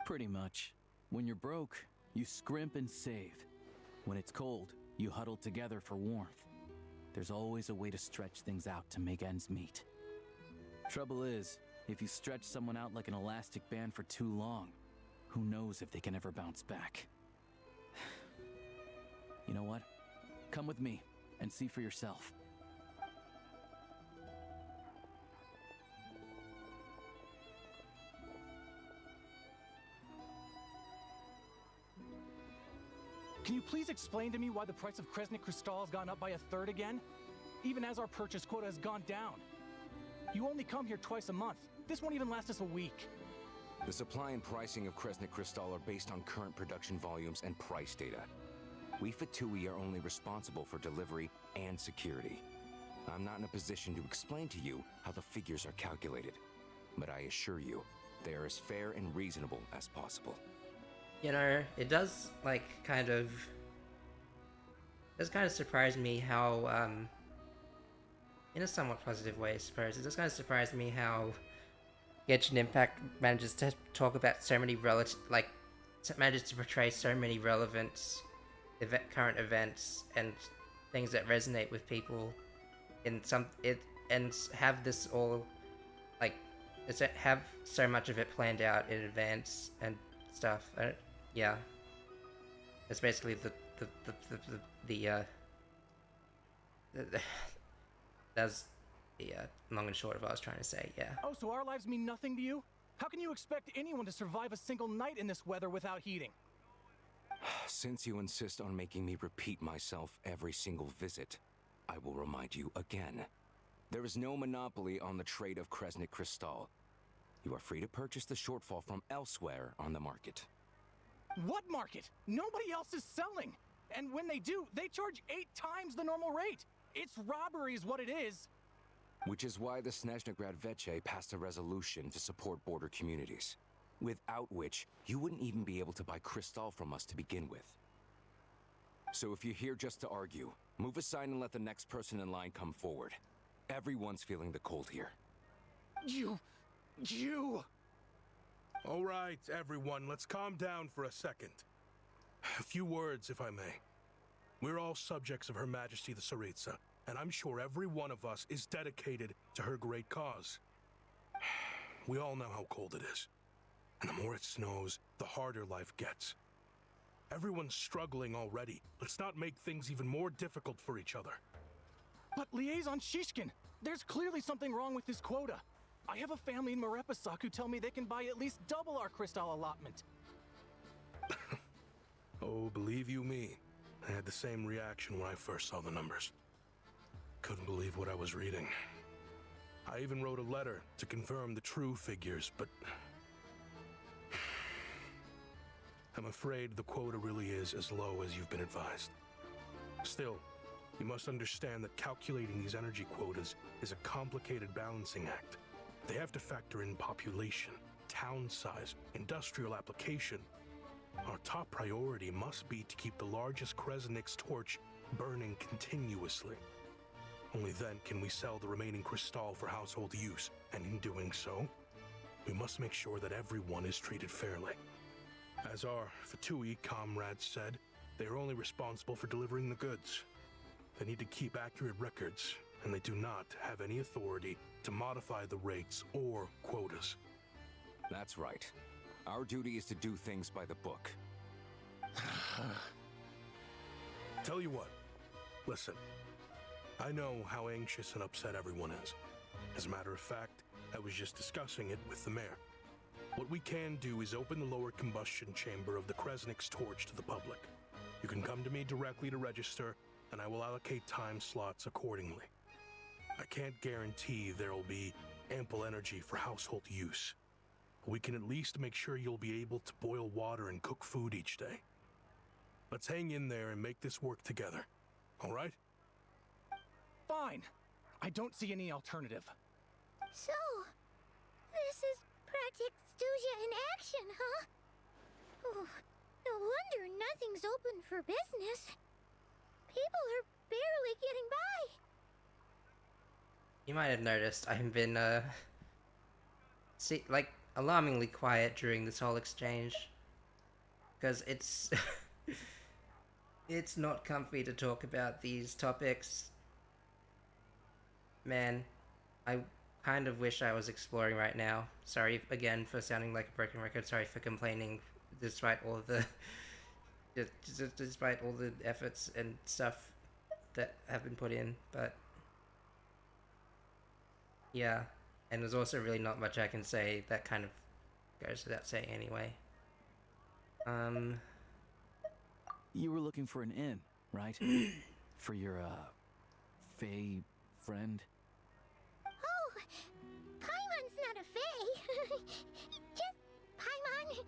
Pretty much. When you're broke, you scrimp and save. When it's cold, you huddle together for warmth. There's always a way to stretch things out to make ends meet. Trouble is, if you stretch someone out like an elastic band for too long, who knows if they can ever bounce back. You know what? Come with me and see for yourself. Can you please explain to me why the price of Kresnik Crystal has gone up by 1/3 again? Even as our purchase quota has gone down. You only come here twice a month. This won't even last us a week. The supply and pricing of Kresnik Crystal are based on current production volumes and price data. We Fatui are only responsible for delivery and security. I'm not in a position to explain to you how the figures are calculated, but I assure you, they are as fair and reasonable as possible. You know, it does, like, kind of surprise me how, in a somewhat positive way, I suppose, it does kind of surprise me how Genshin Impact manages to talk about so many manages to portray so many relevant current events and things that resonate with people and have this all, like, have so much of it planned out in advance and stuff. Yeah, it's basically that's the long and short of what I was trying to say. Yeah. Oh, so our lives mean nothing to you? How can you expect anyone to survive a single night in this weather without heating? Since you insist on making me repeat myself every single visit, I will remind you again. There is no monopoly on the trade of Kresnik Crystal. You are free to purchase the shortfall from elsewhere on the market. What market? Nobody else is selling. And when they do, they charge 8 times the normal rate. It's robbery is what it is. Which is why the Snezhnegrad Veche passed a resolution to support border communities, without which you wouldn't even be able to buy Crystal from us to begin with. So if you're here just to argue, move aside and let the next person in line come forward. Everyone's feeling the cold here. You... All right, everyone, let's calm down for a second. A few words, if I may. We're all subjects of Her Majesty the Tsaritsa, and I'm sure every one of us is dedicated to her great cause. We all know how cold it is, and the more it snows, the harder life gets. Everyone's struggling already. Let's not make things even more difficult for each other. But Liaison Shishkin, there's clearly something wrong with this quota. I have a family in Marepasak who tell me they can buy at least double our Crystal allotment. Oh, believe you me, I had the same reaction when I first saw the numbers. Couldn't believe what I was reading. I even wrote a letter to confirm the true figures, but I'm afraid the quota really is as low as you've been advised. Still, you must understand that calculating these energy quotas is a complicated balancing act. They have to factor in population, town size, industrial application. Our top priority must be to keep the largest Kresnik's torch burning continuously. Only then can we sell the remaining Crystal for household use, and in doing so, we must make sure that everyone is treated fairly. As our Fatui comrades said, they are only responsible for delivering the goods. They need to keep accurate records, and they do not have any authority to modify the rates or quotas. That's right. Our duty is to do things by the book. Tell you what, listen. I know how anxious and upset everyone is. As a matter of fact, I was just discussing it with the mayor. What we can do is open the lower combustion chamber of the Kresnik's torch to the public. You can come to me directly to register, and I will allocate time slots accordingly. I can't guarantee there will be ample energy for household use. We can at least make sure you'll be able to boil water and cook food each day. Let's hang in there and make this work together, all right? Fine. I don't see any alternative. So, this is Project Stuja in action, huh? Oh, no wonder nothing's open for business. People are barely getting by. You might have noticed I've been, alarmingly quiet during this whole exchange. Because it's... it's not comfy to talk about these topics. Man, I kind of wish I was exploring right now. Sorry again for sounding like a broken record. Sorry for complaining, despite all of the, despite all the efforts and stuff that have been put in. But yeah, and there's also really not much I can say. That kind of goes without saying anyway. You were looking for an inn, right? For your, Fae friend? Oh, Paimon's not a fae. Just Paimon.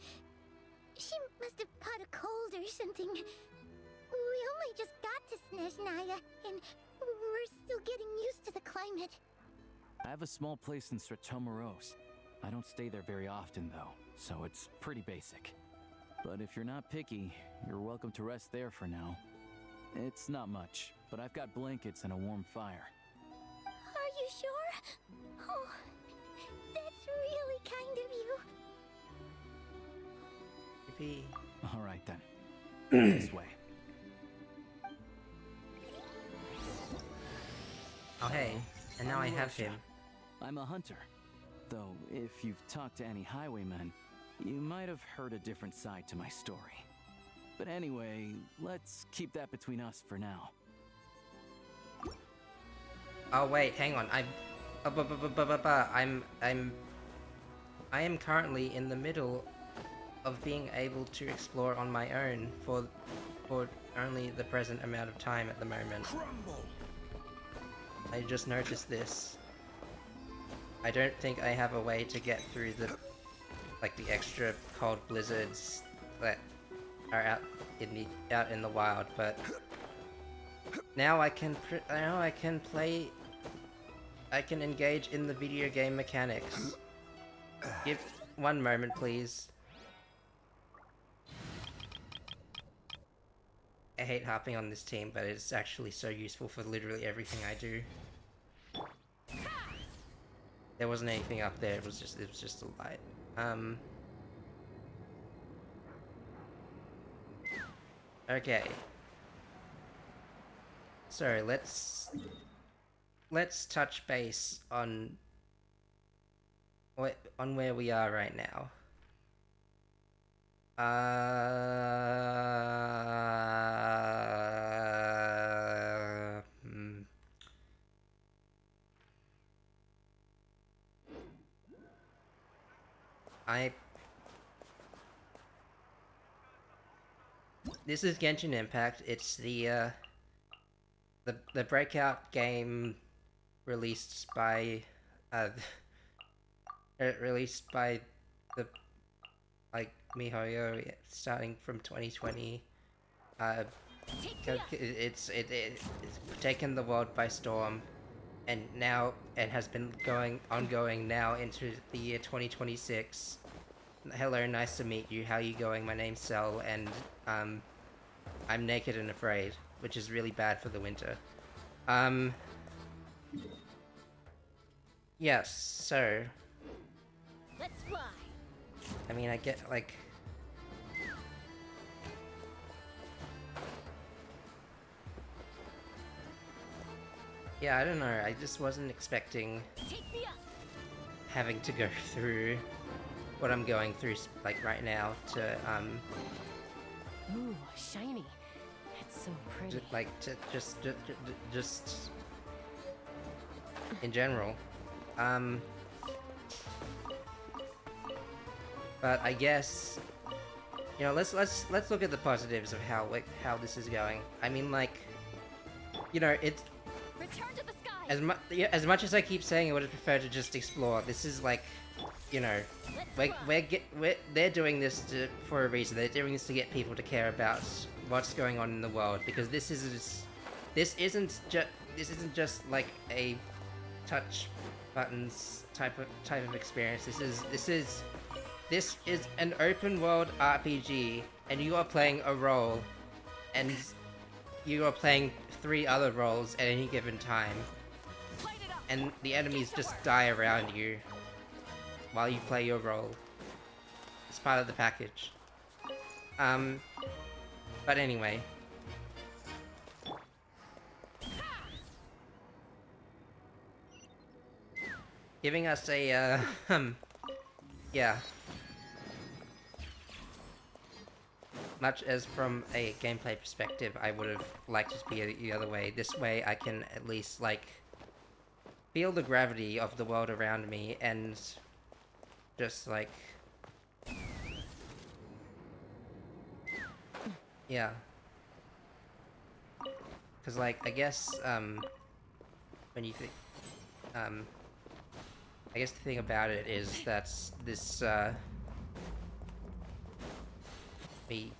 She must have caught a cold or something. We only just got to Snezhnaya, and we're still getting used to the climate. I have a small place in Stratomaros. I don't stay there very often, though, so it's pretty basic. But if you're not picky, you're welcome to rest there for now. It's not much, but I've got blankets and a warm fire. Are you sure? Oh, that's really kind of you. Maybe. All right then. This way. Oh hey, and now I have him. I'm a hunter. Though, if you've talked to any highwaymen, you might have heard a different side to my story. But anyway, let's keep that between us for now. Oh wait, hang on. I am currently in the middle of being able to explore on my own for only the present amount of time at the moment. I just noticed this. I don't think I have a way to get through the extra cold blizzards that are out in the wild, but now I can engage in the video game mechanics. Give one moment, please. I hate harping on this team, but it's actually so useful for literally everything I do. There wasn't anything up there, it was just a light. Okay. So let's touch base on where we are right now. This is Genshin Impact. It's the breakout game released by the MiHoYo starting from 2020. It's taken the world by storm, and now it has been ongoing now into the year 2026. Hello, nice to meet you. How are you going? My name's Cell, and I'm naked and afraid, which is really bad for the winter. Yes, so Let's fly. I mean, I get yeah, I don't know. I just wasn't expecting having to go through what I'm going through right now to Ooh, shiny. It's so pretty. just in general. But I guess, you know, let's look at the positives of how this is going. I mean, you know, it's Return to the sky. as much as I keep saying I would have preferred to just explore. This is you know, they're doing this for a reason. They're doing this to get people to care about what's going on in the world, because this isn't just like a touch buttons type of experience. This is an open world RPG, and you are playing a role, and you are playing 3 other roles at any given time, and the enemies just die around you while you play your role. It's part of the package. But anyway. giving us a, yeah. Much as from a gameplay perspective, I would have liked it to be the other way. This way I can at least, like, feel the gravity of the world around me and just, like... Yeah. Because, like, I guess, when you think... I guess the thing about it is that this, me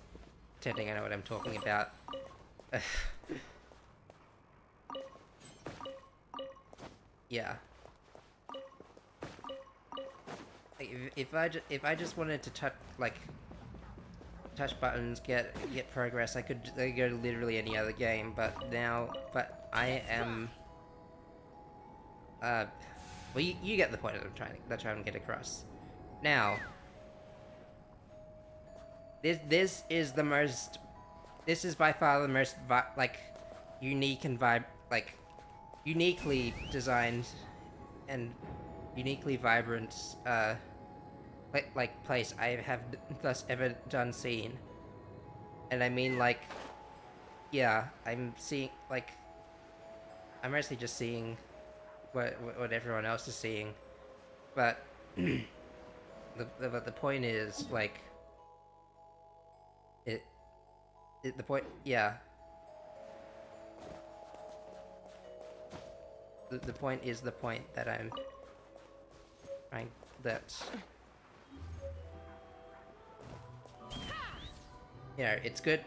pretending I know what I'm talking about. Yeah. Like, if I just wanted to touch buttons, get progress, I could go to literally any other game. But I am. Well, you get the point that I'm trying to get across. Now, this is the most. This is by far the most unique and uniquely designed and uniquely vibrant place I have thus ever done seen. And I mean, like, yeah, I'm seeing, like, I'm mostly just seeing what everyone else is seeing, but the point is, like, the point, yeah. The point is the point that I'm trying, that... Yeah, it's good,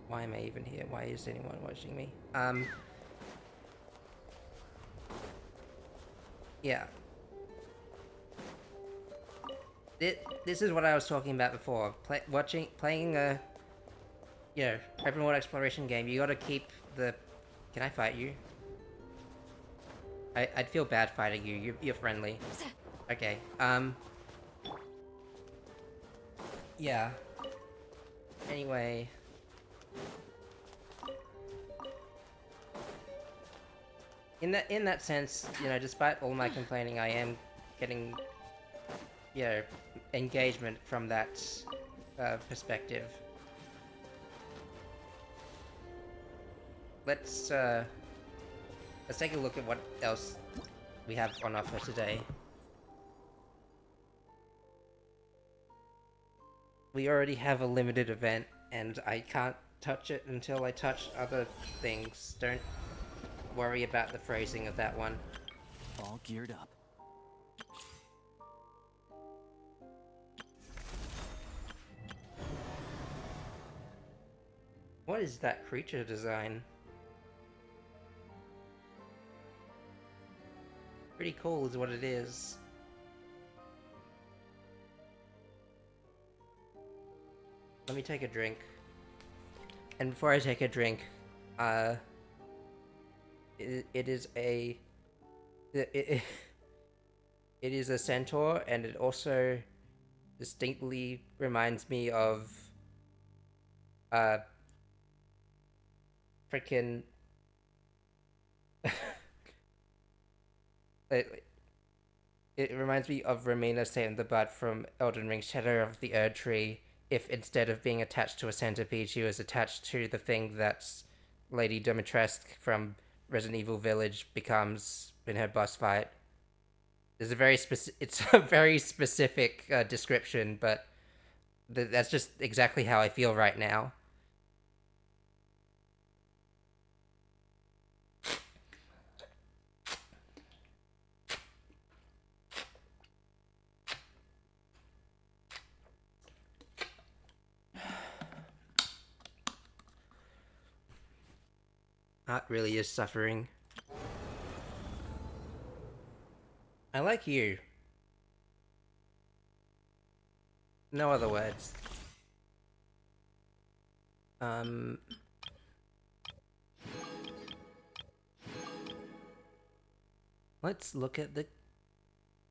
why am I even here? Why is anyone watching me? Yeah. This is what I was talking about before. Playing a, open world exploration game, you gotta keep the... Can I fight you? I'd feel bad fighting you. You're friendly. Okay, yeah. Anyway... In that sense, despite all my complaining, I am getting, engagement from that perspective. Let's take a look at what else we have on offer today. We already have a limited event, and I can't touch it until I touch other things. Don't worry about the phrasing of that one. All geared up. What is that creature design? Pretty cool is what it is. Let me take a drink. And before I take a drink, it is a centaur, and it also distinctly reminds me of freaking it reminds me of Romina Saint the Butt from Elden Ring Shadow of the Erdtree, if instead of being attached to a centipede, she was attached to the thing that's Lady Dimitrescu from Resident Evil Village becomes in her boss fight. There's a very it's a very specific description, but that's just exactly how I feel right now. Art really is suffering. I like you. No other words. Let's look at the...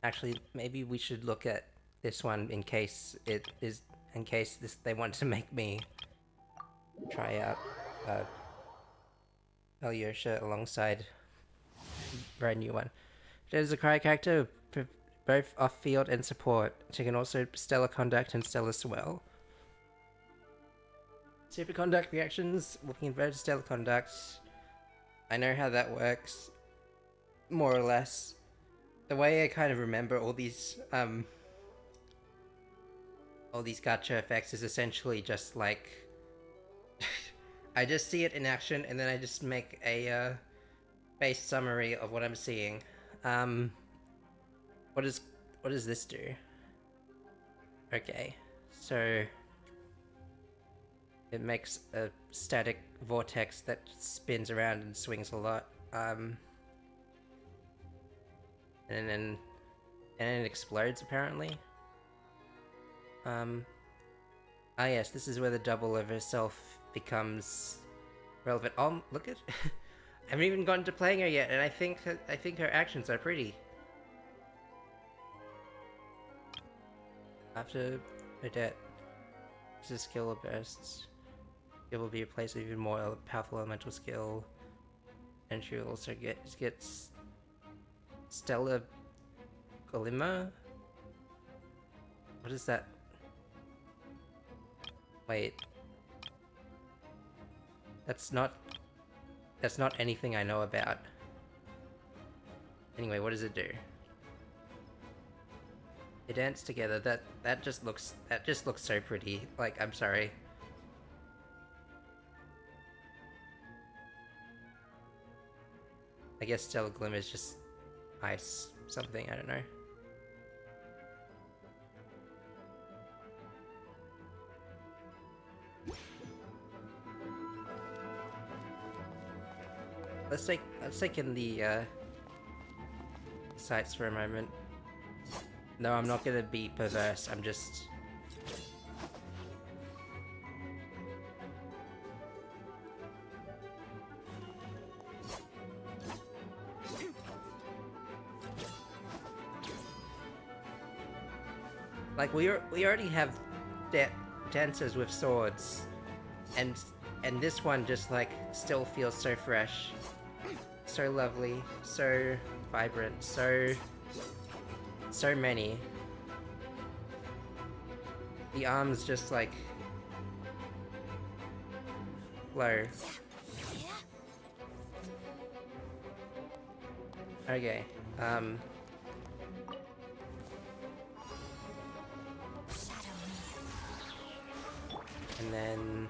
Actually, maybe we should look at this one in case they want to make me try out Alyosha alongside brand new one. There's a character both off-field and support. She can also stellar conduct and stellar swell. Super conduct reactions will convert to stellar conduct. I know how that works, more or less. The way I kind of remember all these gacha effects is essentially just like I just see it in action and then I just make a base summary of what I'm seeing. What does this do? Okay, so it makes a static vortex that spins around and swings a lot. And then it explodes apparently. Ah yes, this is where the double of herself becomes relevant. Oh, look at I haven't even gotten to playing her yet, and I think her actions are pretty. After her death, this is skill bursts. It will be replaced with even more powerful elemental skill, and she will also gets Stellar Glimmer. What is that? Wait, that's not anything I know about. Anyway, what does it do? They dance together. That just looks so pretty. Like, I'm sorry. I guess Stellar Glimmer is just ice something, I don't know. Let's take in the sights for a moment. No, I'm not gonna be perverse, I'm just... Like, we already have dancers with swords, and this one just, like, still feels so fresh. So lovely, so vibrant, so many. The arms just like glow. Okay, and then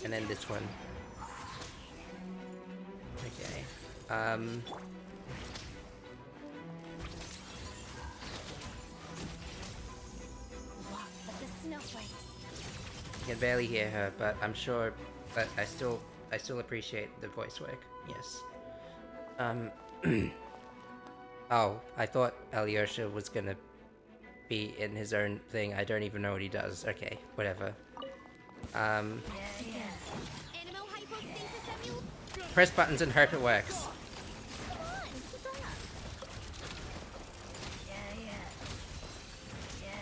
and then this one. Okay. I can barely hear her, but I'm sure. But I still appreciate the voice work. Yes. Oh, I thought Alyosha was gonna be in his own thing. I don't even know what he does. Okay, whatever. Press buttons and hope it works.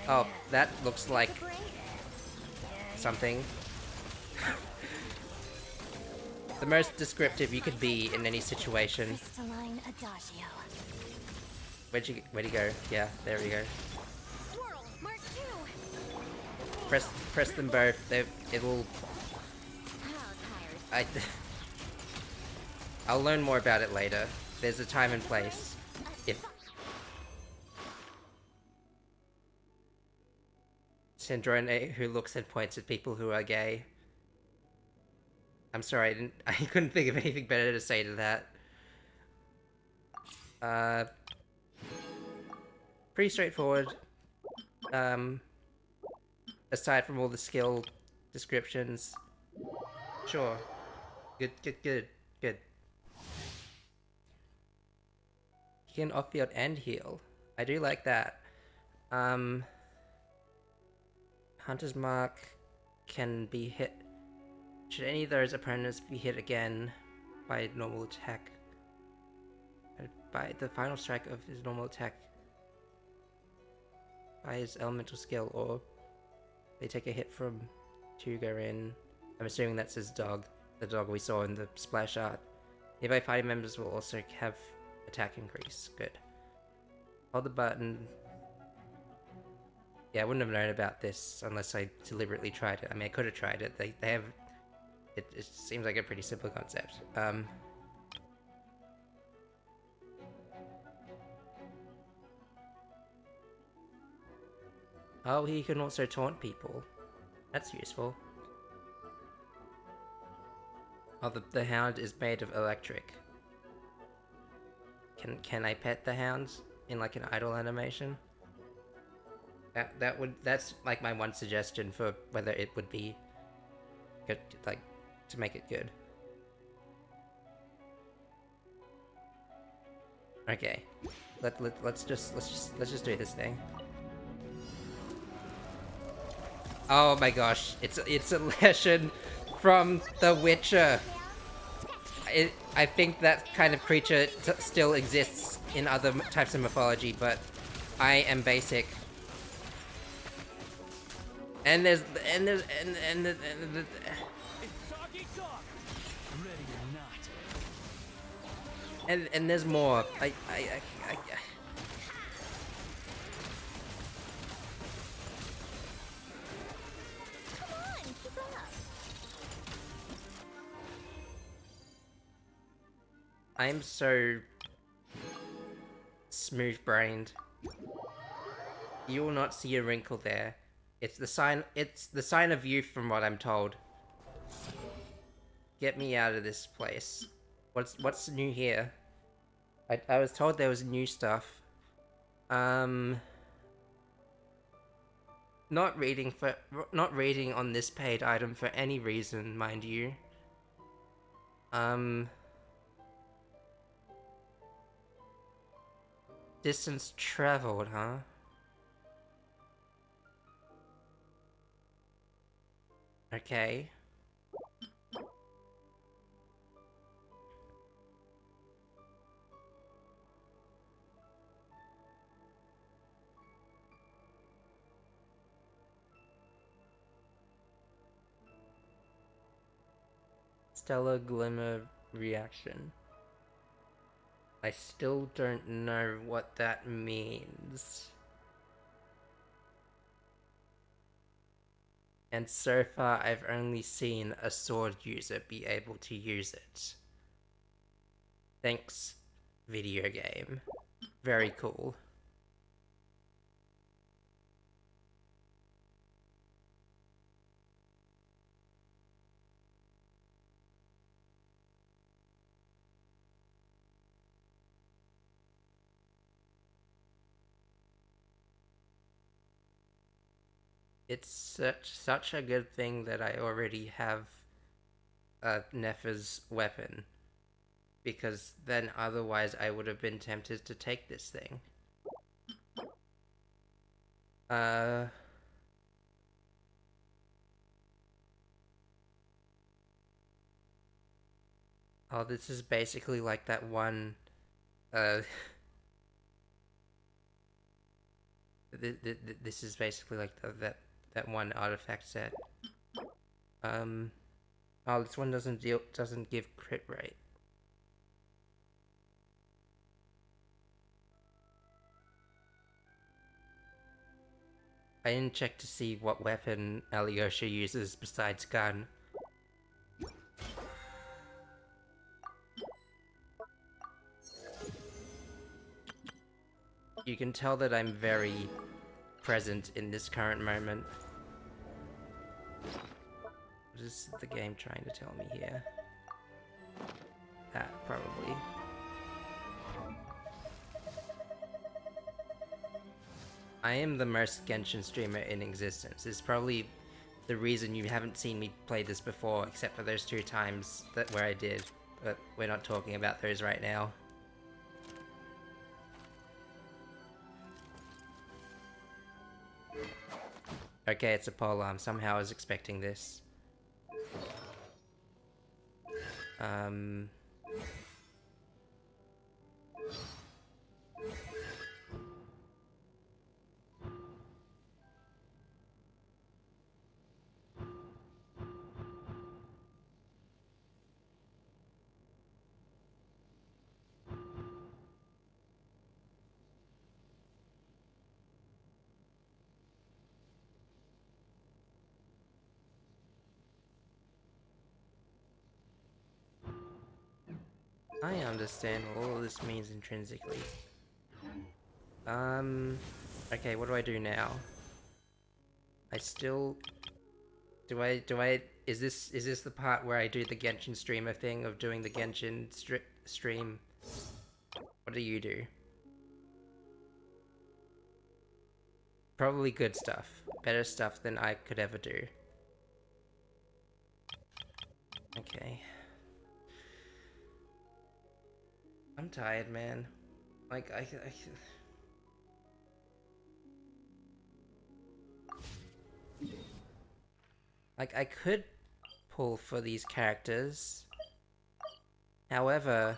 Oh, that looks like something. The most descriptive you could be in any situation. Where'd you go? Yeah, there we go. Press them both. It'll. I'll learn more about it later. There's a time and place. If Syndrome who looks and points at people who are gay. I'm sorry, I couldn't think of anything better to say to that. Pretty straightforward. Aside from all the skill descriptions. Sure. Good. You can off-field and heal. I do like that. Hunter's Mark can be hit. Should any of those opponents be hit again by normal attack? By the final strike of his normal attack. By his elemental skill, or they take a hit from Tugarin. I'm assuming that's his dog, the dog we saw in the splash art. Nearby party members will also have attack increase. Good. Hold the button. Yeah, I wouldn't have known about this unless I deliberately tried it. I mean, I could have tried it. They have... It seems like a pretty simple concept. Oh, he can also taunt people. That's useful. Oh, the hound is made of electric. Can I pet the hound in like an idle animation? That's like my one suggestion for whether it would be good, like, to make it good. Okay, let's just do this thing. Oh my gosh, it's a lesson from The Witcher. I think that kind of creature still exists in other types of mythology, but I am basic. And there's and there's more. I'm so smooth-brained. You will not see a wrinkle there. It's the sign of youth from what I'm told. Get me out of this place. What's new here? I was told there was new stuff. Not reading on this paid item for any reason, mind you. Distance traveled, huh? Okay. Stellar Glimmer reaction. I still don't know what that means. And so far I've only seen a sword user be able to use it. Thanks, video game. Very cool. It's such a good thing that I already have Nefer's weapon, because then otherwise I would have been tempted to take this thing. Oh, this is basically like that one, this is basically like that one artifact set. Oh, this one doesn't give crit rate. I didn't check to see what weapon Alyosha uses besides gun. You can tell that I'm very present in this current moment. What is the game trying to tell me here? That, probably. I am the most Genshin streamer in existence. It's probably the reason you haven't seen me play this before, except for those 2 times where I did. But we're not talking about those right now. Okay, it's a polearm. Somehow I was expecting this. I understand what all of this means intrinsically. Okay, what do I do now? I still... is this the part where I do the Genshin streamer thing of doing the Genshin stream? What do you do? Probably good stuff. Better stuff than I could ever do. Okay. I'm tired, man. Like, like, I could pull for these characters. However,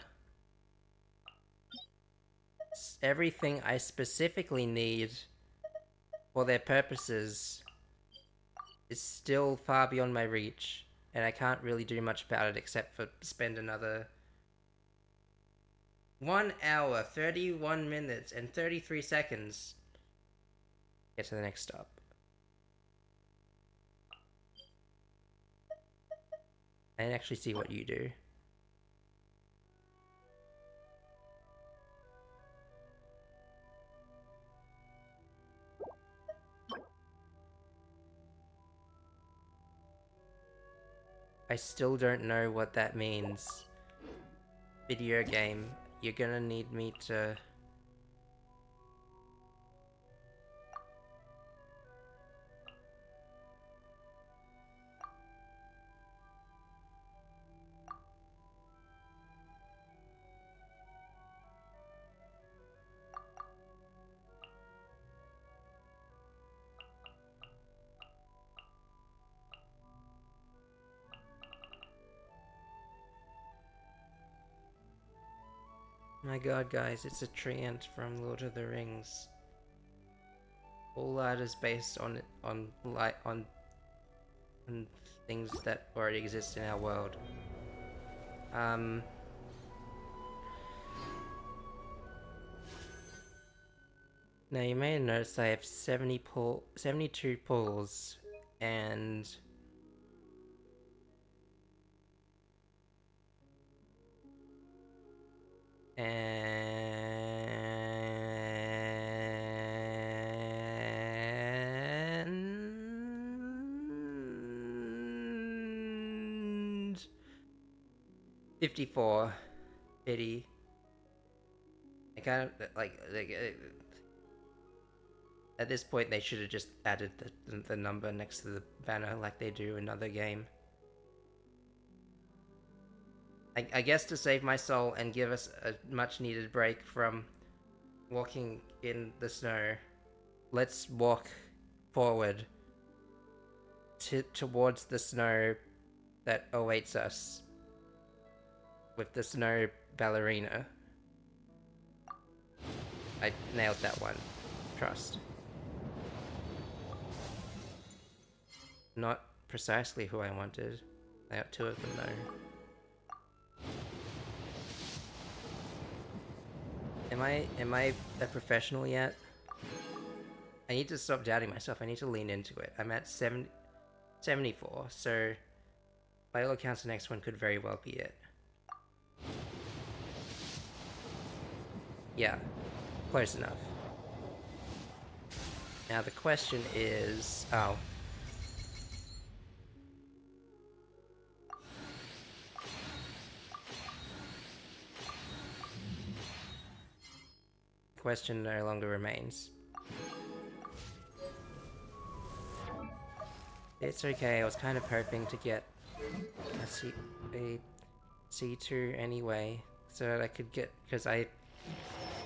everything I specifically need for their purposes is still far beyond my reach, and I can't really do much about it except for spend another 1 hour, 31 minutes, and 33 seconds. Get to the next stop. I didn't actually see what you do. I still don't know what that means. Video game, you're gonna need me to... My god, guys, it's a treant from Lord of the Rings. All that is based on things that already exist in our world. Now you may have noticed I have 72 pulls, and and 54 pity. I kind of like at this point they should have just added the number next to the banner like they do in another game. I guess to save my soul and give us a much needed break from walking in the snow, let's walk forward towards the snow that awaits us with the snow ballerina. I nailed that one. Trust. Not precisely who I wanted. I got 2 of them though. Am I a professional yet? I need to stop doubting myself. I need to lean into it. I'm at 74, so by all accounts the next one could very well be it. Yeah, close enough. Now the question is... oh. Question no longer remains. It's okay, I was kind of hoping to get a C2 anyway, so that I could get, because I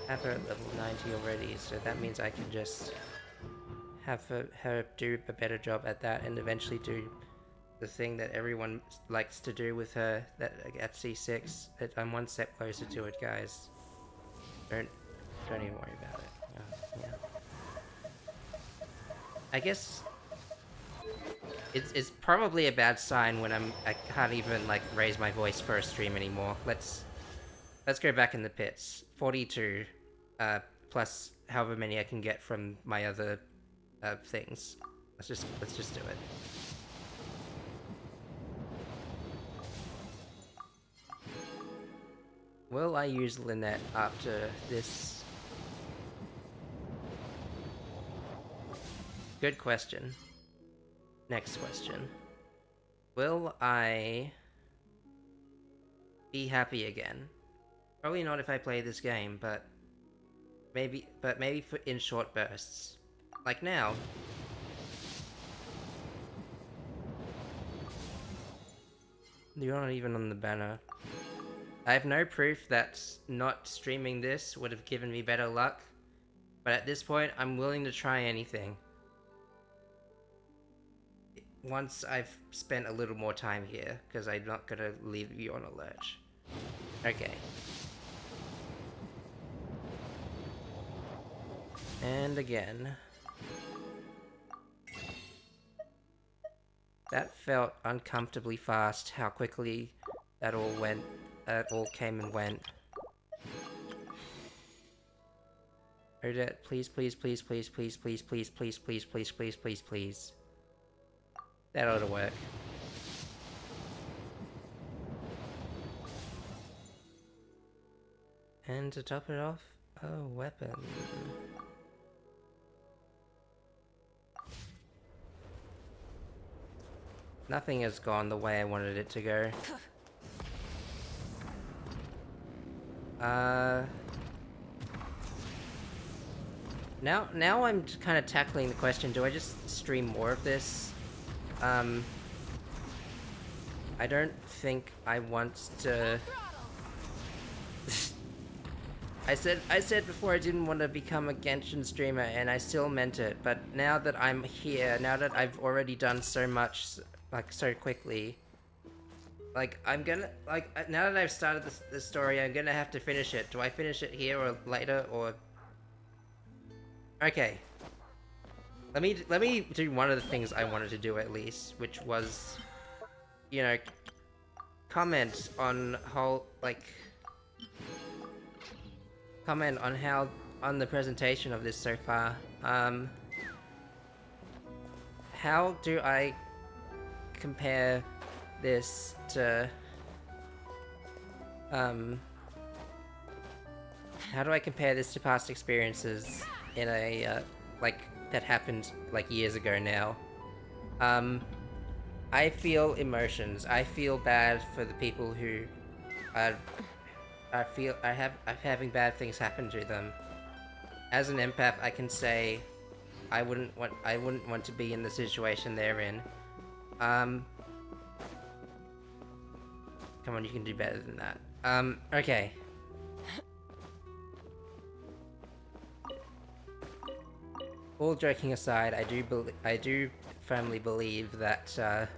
have her at level 90 already, so that means I can just have her do a better job at that and eventually do the thing that everyone likes to do with her at C6. I'm one step closer to it, guys. Don't even worry about it. Yeah. I guess it's probably a bad sign when I can't even like raise my voice for a stream anymore. Let's go back in the pits. 42 plus however many I can get from my other things. Let's just do it. Will I use Lynette after this? Good question. Next question. Will I be happy again? Probably not if I play this game, but maybe in short bursts. Like now. You're not even on the banner. I have no proof that not streaming this would have given me better luck, but at this point, I'm willing to try anything. Once I've spent a little more time here, because I'm not gonna leave you on a lurch. Okay. And again. That felt uncomfortably fast, how quickly that all went, that all came and went. Odette, please, please, please, please, please, please, please, please, please, please, please, please, please. That ought to work. And to top it off, a weapon. Nothing has gone the way I wanted it to go. Now I'm kind of tackling the question, do I just stream more of this? I don't think I want to... I said before I didn't want to become a Genshin streamer, and I still meant it, but now that I'm here, now that I've already done so much, like, so quickly, like, I'm gonna, like, now that I've started this story, I'm gonna have to finish it. Do I finish it here or later, or... Okay. Let me do one of the things I wanted to do at least, which was, you know, comment on how, like... Comment on how, on the presentation of this so far. How do I compare this to, how do I compare this to past experiences in a, like, that happened, like, years ago now? I feel emotions. I feel bad for the people who are... I'm having bad things happen to them. As an empath, I can say I wouldn't want to be in the situation they're in. Come on, you can do better than that. Okay. All joking aside, I do firmly believe that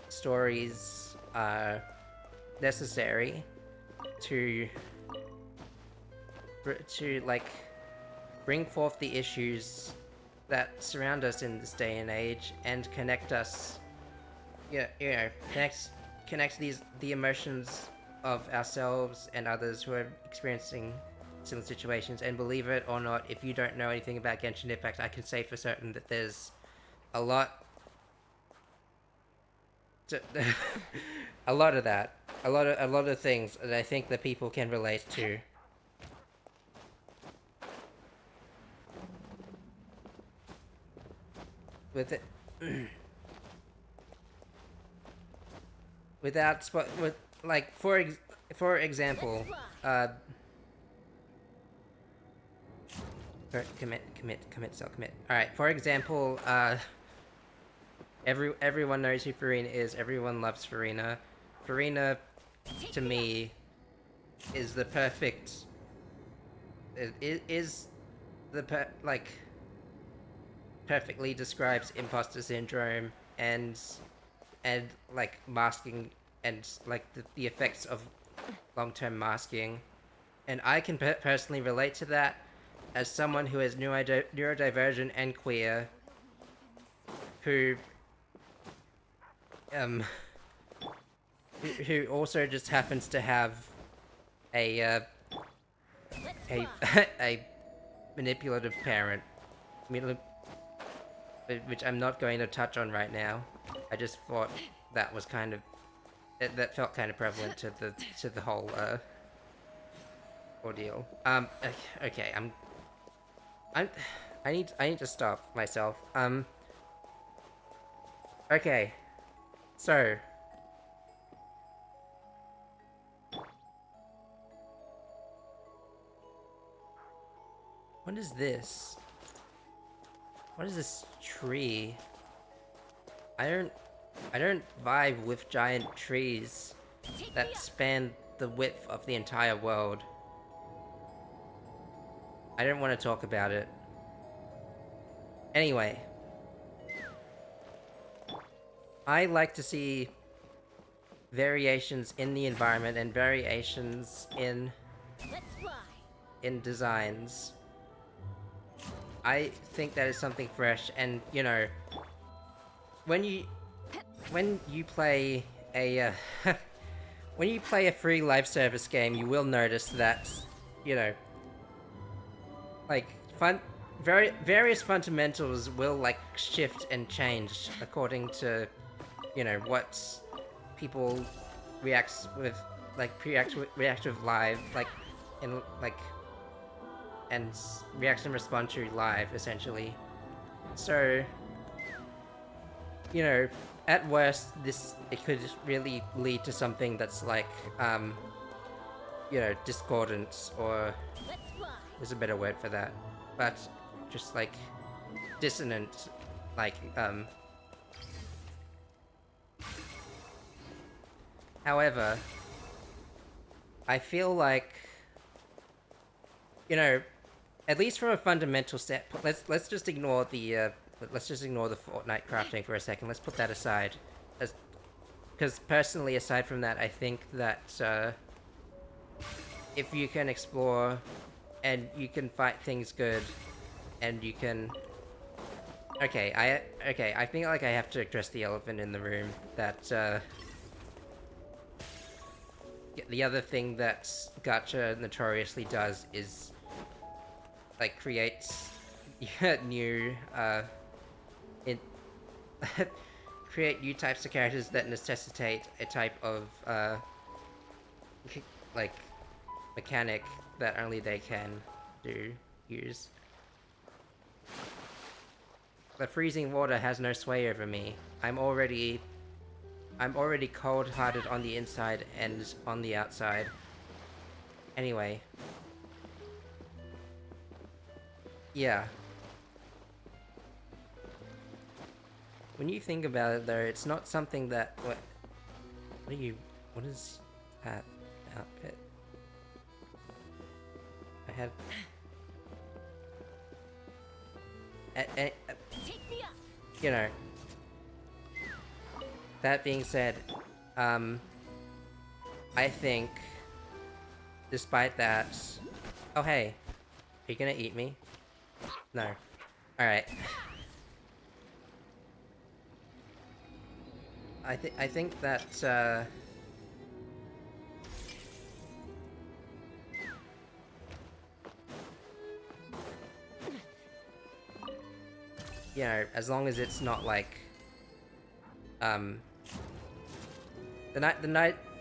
stories are necessary to like bring forth the issues that surround us in this day and age and connect us, connect the emotions of ourselves and others who are experiencing similar situations. And believe it or not, if you don't know anything about Genshin Impact, I can say for certain that there's a lot a lot of that. A lot of things that I think that people can relate to. With it, like for example, commit. All right. For example, everyone knows who Farina is. Everyone loves Farina. Farina, to me, is the perfect... perfectly describes imposter syndrome and like, masking and, like, the effects of long-term masking. And I can personally relate to that as someone who is neurodivergent and queer, who also just happens to have a manipulative parent, which I'm not going to touch on right now. I just thought that was kind of that felt kind of prevalent to the whole ordeal. Okay, I need to stop myself. Okay, so what is this? What is this tree? I don't vibe with giant trees that span the width of the entire world. I don't want to talk about it. Anyway, I like to see variations in the environment and variations in designs. I think that is something fresh, and you know, when you play a when you play a free live service game, you will notice that, you know, like various fundamentals will like shift and change according to, you know, what people react with live, like in like and react and respond to live essentially. So, you know, at worst, it could really lead to something that's like, you know, discordant, or there's a better word for that, but just like dissonant, like, however, I feel like, you know, at least from a fundamental step, let's just ignore the Fortnite crafting for a second. Let's put that aside, because personally, aside from that, I think that if you can explore and you can fight things good, and you can, okay, I think like I have to address the elephant in the room, that the other thing that Gacha notoriously does is like creates new create new types of characters that necessitate a type of like mechanic that only they can use. The freezing water has no sway over me. I'm already cold-hearted on the inside and on the outside. Anyway. Yeah. When you think about it, though, it's not something that... What is that outfit? I had... you know... That being said, I think, despite that... Oh, hey. Are you gonna eat me? No. Alright. I think that, you know, as long as it's not like, the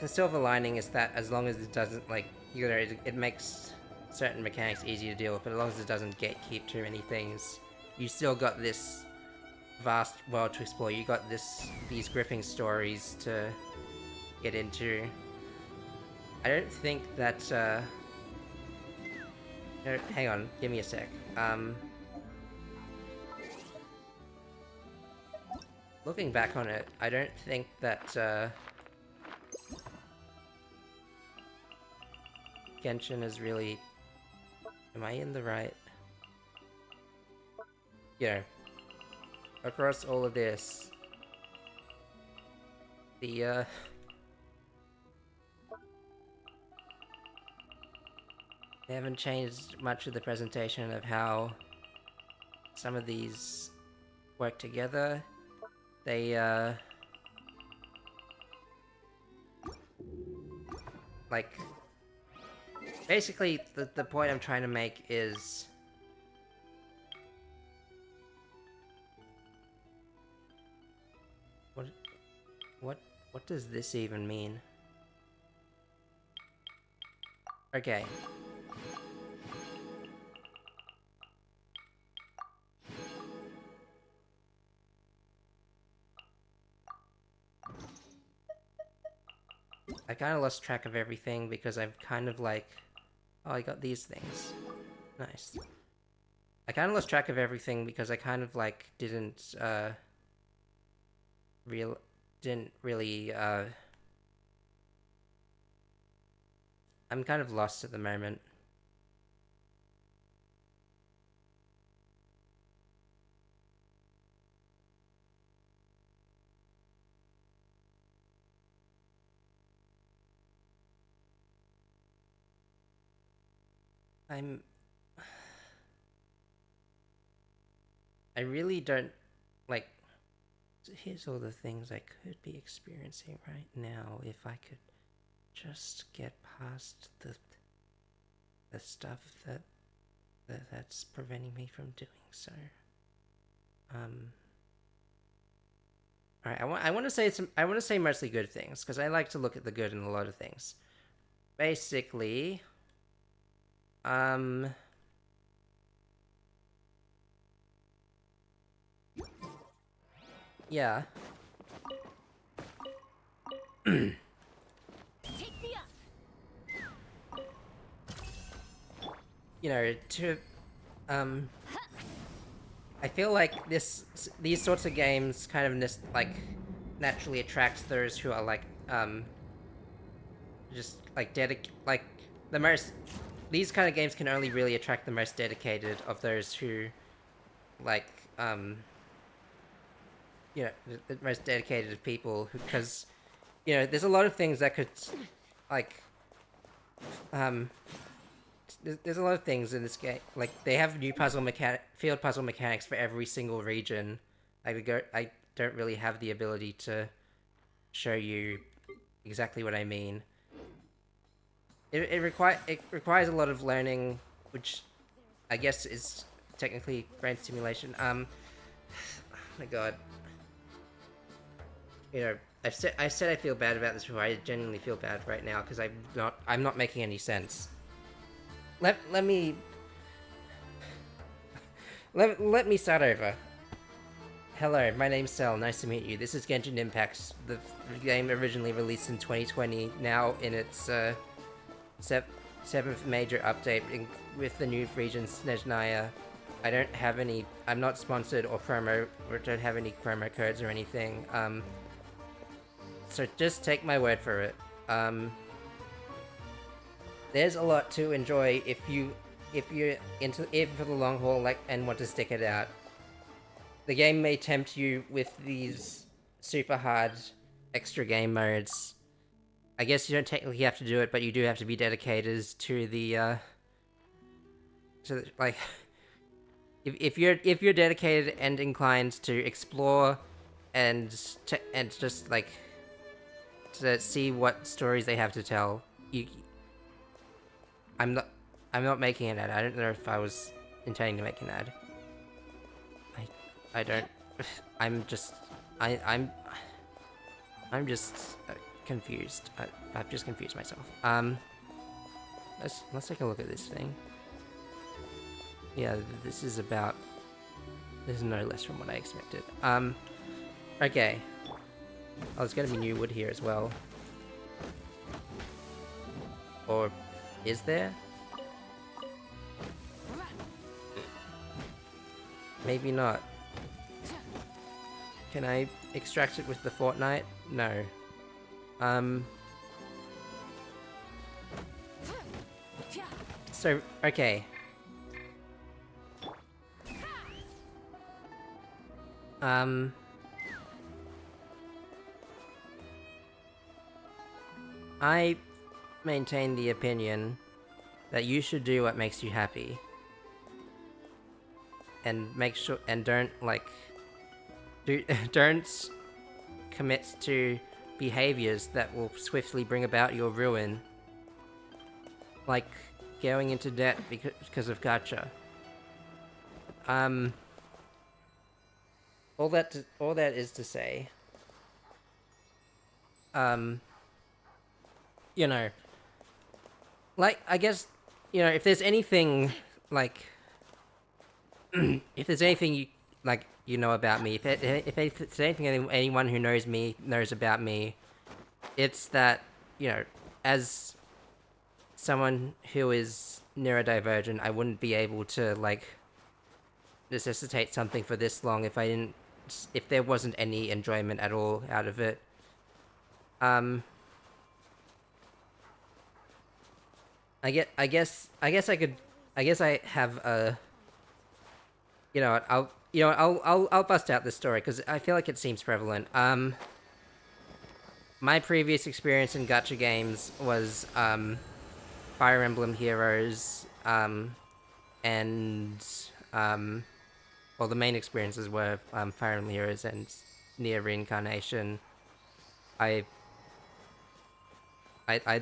silver lining is that as long as it doesn't, like, you know, it makes certain mechanics easy to deal with, but as long as it doesn't gatekeep too many things, you still got this vast world to explore. You got these gripping stories to get into. I don't think that, no, hang on, give me a sec. Looking back on it, I don't think that, Genshin is really... Am I in the right? You know, across all of this, the, they haven't changed much of the presentation of how some of these work together. They, like, basically, the point I'm trying to make is... What What does this even mean? Okay. I kind of lost track of everything because I've kind of like... Oh, I got these things. Nice. I kind of lost track of everything because I kind of like didn't really I'm kind of lost at the moment. I really don't like. Here's all the things I could be experiencing right now if I could just get past the stuff that's preventing me from doing so. All right, I want to say mostly good things because I like to look at the good in a lot of things. Basically, yeah. You know, I feel like these sorts of games kind of naturally attract those who are like just like these kind of games can only really attract the most dedicated of those who like you know, the most dedicated of people because you know, there's a lot of things that could like there's a lot of things in this game. Like they have new field puzzle mechanics for every single region. I don't really have the ability to show you exactly what I mean. It requires a lot of learning, which I guess is technically brain stimulation. Oh my god. You know, I said I feel bad about this before. I genuinely feel bad right now because I'm not making any sense. Let me start over. Hello, my name's Cell. Nice to meet you. This is Genshin Impact, the game originally released in 2020, now in its seventh major update with the new region Snezhnaya. I'm not sponsored or don't have any promo codes or anything. So just take my word for it. There's a lot to enjoy if you're in for the long haul, and want to stick it out. The game may tempt you with these super hard extra game modes. I guess you don't technically have to do it, but you do have to be dedicated to the like if you're dedicated and inclined to explore and just like to see what stories they have to tell. I'm not making an ad. I don't know if I was intending to make an ad. I don't. I'm just confused. I've just confused myself. Let's take a look at this thing. Yeah, this is no less from what I expected. Okay. Oh, there's gonna be new wood here as well. Or is there? Maybe not. Can I extract it with the Fortnite? No. So, okay. I maintain the opinion that you should do what makes you happy. And make sure, and don't commit to behaviors that will swiftly bring about your ruin. Like going into debt because of gacha. All that is to say, you know, like, I guess, you know, if there's anything, like, if there's anything you, like, you know about me, if it's anything anyone who knows me knows about me, it's that, you know, as someone who is neurodivergent, I wouldn't be able to, like, necessitate something for this long if there wasn't any enjoyment at all out of it. I guess I have a, you know, I'll bust out this story because I feel like it seems prevalent. My previous experience in gacha games was Fire Emblem Heroes, and well, the main experiences were Fire Emblem Heroes and Nier Reincarnation. I'd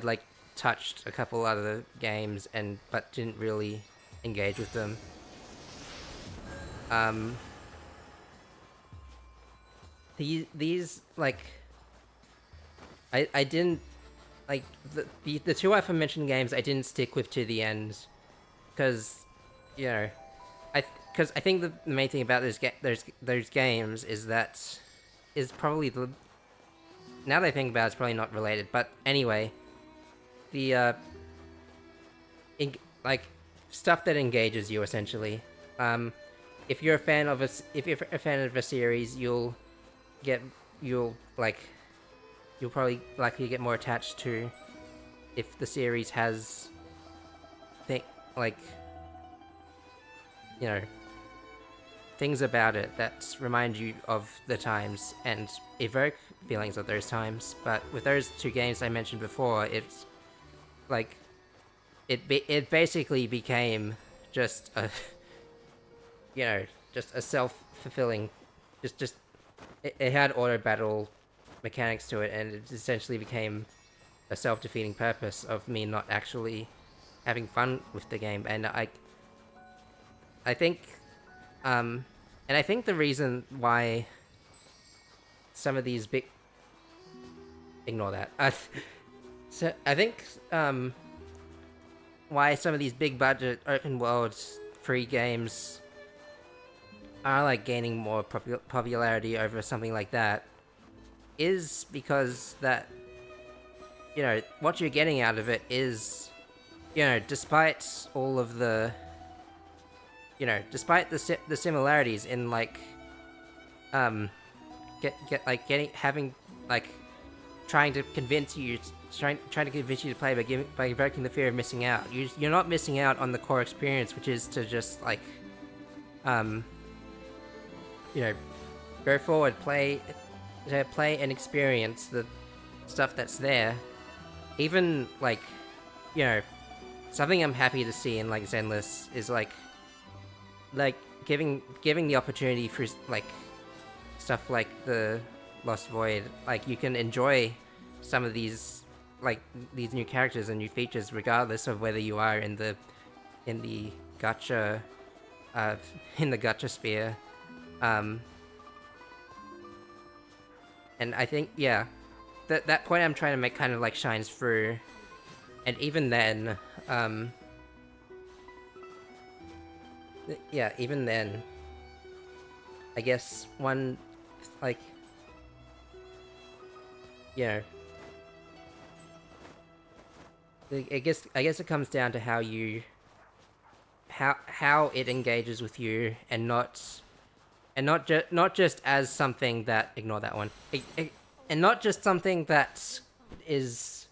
like touched a couple other games but didn't really engage with them. These like I didn't like the two aforementioned games I didn't stick with to the end because, you know, because I think the main thing about those games is probably now that I think about it, it's probably not related, but anyway, the like stuff that engages you essentially. If you're a fan of a series, you'll probably likely get more attached to if the series has you know, things about it that remind you of the times and evoke feelings of those times. But with those two games I mentioned before, it's like it basically became just a you know, just a self-fulfilling, it had auto battle mechanics to it, and it essentially became a self-defeating purpose of me not actually having fun with the game. And I think the reason why some of these big ignore that so I think why some of these big budget open world free games are like gaining more popularity over something like that is because that, you know, what you're getting out of it is, you know, despite all of the, you know, despite the similarities in like trying to convince you to play by evoking the fear of missing out. You're not missing out on the core experience, which is to just like you know, go forward, play and experience the stuff that's there. Even like, you know, something I'm happy to see in like Zenless is like giving the opportunity for like stuff like the Lost Void. Like you can enjoy some of these new characters and new features regardless of whether you are in the gacha sphere. And I think, yeah, that point I'm trying to make kind of like shines through. And even then, yeah, even then, I guess one, like, you know, I guess it comes down to how it engages with you, and not just as something that, ignore that one, and not just something that is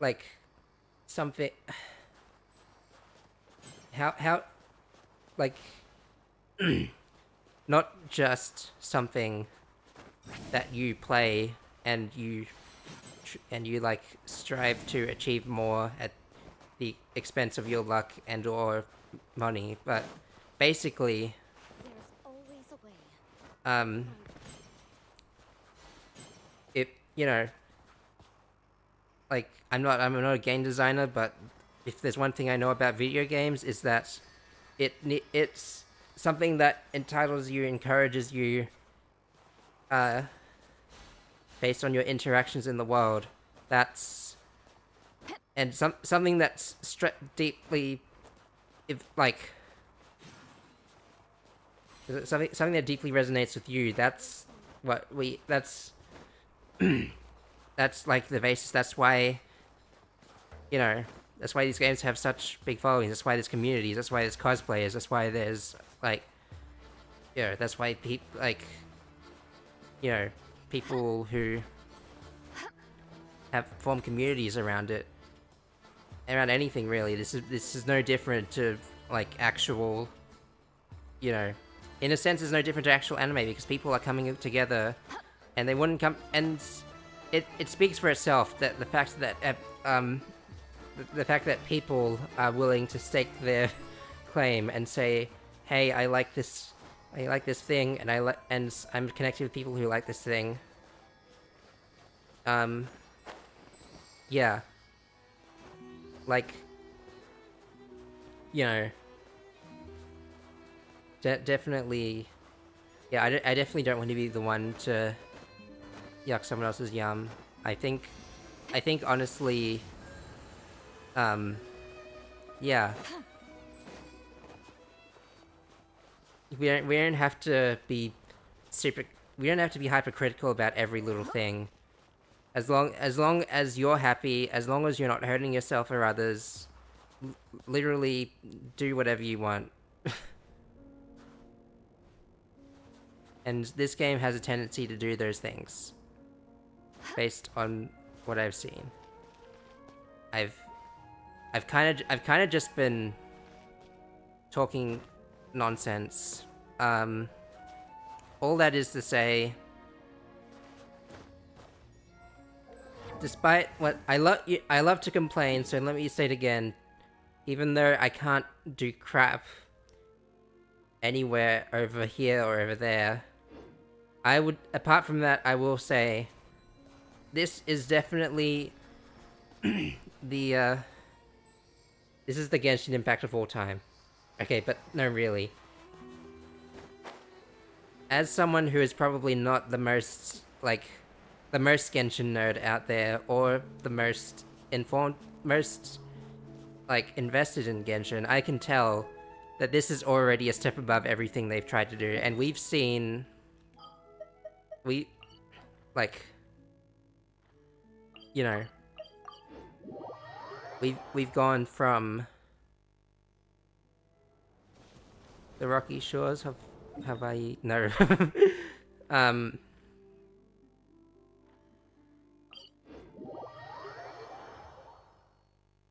like something how like not just something that you play and you like strive to achieve more at the expense of your luck and or money, but basically it, you know, like I'm not a game designer, but if there's one thing I know about video games is that it's something that entitles you, encourages you, based on your interactions in the world. That's and something that's deeply, if like something that deeply resonates with you. That's what we. That's like the basis. That's why, you know, that's why these games have such big followings. That's why there's communities. That's why there's cosplayers. That's why there's like, you know, that's why people like, you know, people who have formed communities around it, around anything really. This is no different to like actual, you know, in a sense, it's no different to actual anime because people are coming together, and they wouldn't come and. It speaks for itself that the fact that the fact that people are willing to stake their claim and say, "Hey, I like this thing, and I'm connected with people who like this thing." Yeah, like, you know, definitely, yeah. I definitely don't want to be the one to yuck someone else's yum. I think honestly, yeah. We don't have to be we don't have to be hypercritical about every little thing. As long as you're happy, as long as you're not hurting yourself or others, literally do whatever you want. And this game has a tendency to do those things. Based on what I've seen. I've kind of just been talking nonsense. All that is to say, despite what I love to complain, so let me say it again. Even though I can't do crap anywhere over here or over there, apart from that, I will say this is definitely this is the Genshin Impact of all time. Okay, but no, really. As someone who is probably not the most Genshin nerd out there, or the most invested in Genshin, I can tell that this is already a step above everything they've tried to do, and we've seen... you know... We've gone from... the rocky shores of Hawaii... No.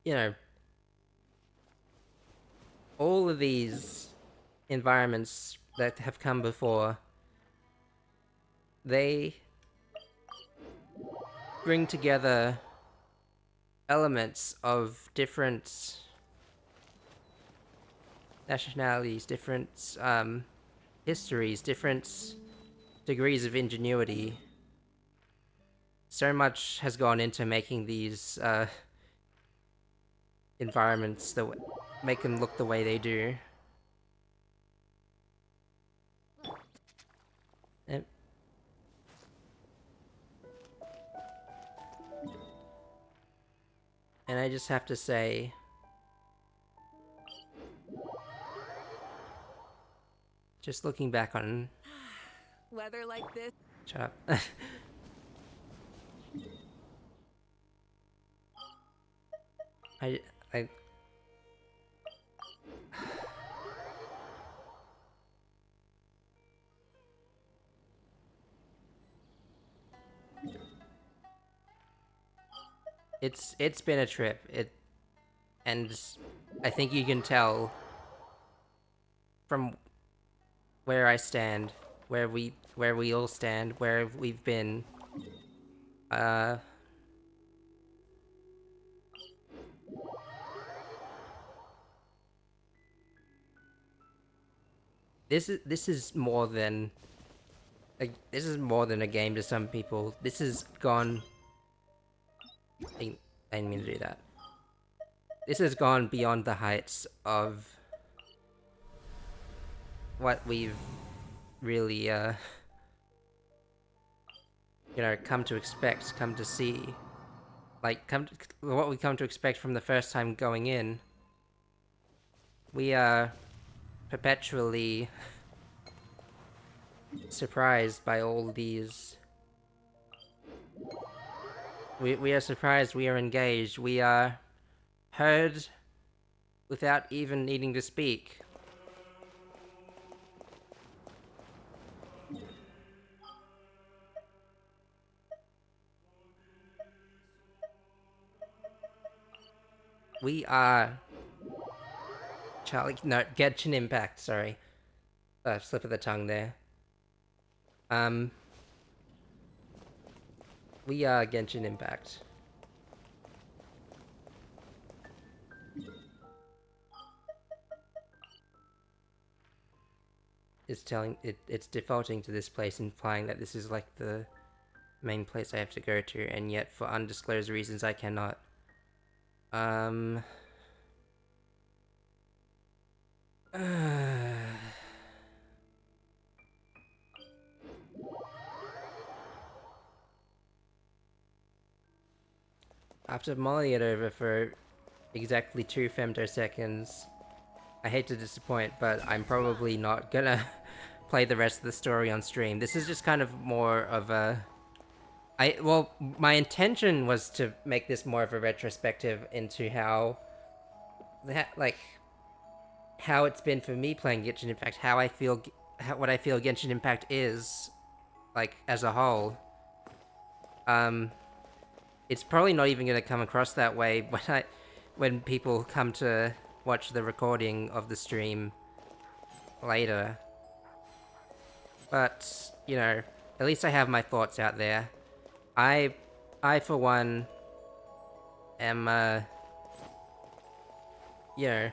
You know... all of these environments that have come before, they bring together elements of different nationalities, different histories, different degrees of ingenuity. So much has gone into making these environments that make them look the way they do. And I just have to say, just looking back on... Weather like this. Shut up. I... It's been a trip. And I think you can tell from where I stand, where we all stand, where we've been. This is more than this is more than a game to some people. This has gone... I didn't mean to do that. This has gone beyond the heights of what we've really you know, come to expect, come to see. Like, what we come to expect from the first time going in. We are perpetually surprised by all these. We are surprised, we are engaged, we are heard without even needing to speak. We are Genshin Impact, sorry. Slip of the tongue there. We are Genshin Impact. It's defaulting to this place, implying that this is like the main place I have to go to, and yet for undisclosed reasons I cannot. After mulling it over for exactly 2 femtoseconds, I hate to disappoint, but I'm probably not gonna play the rest of the story on stream. This is just kind of more of a... well, my intention was to make this more of a retrospective into how it's been for me playing Genshin Impact, what I feel Genshin Impact is, like, as a whole. It's probably not even gonna come across that way when people come to watch the recording of the stream later. But, you know, at least I have my thoughts out there. I for one, am, you know,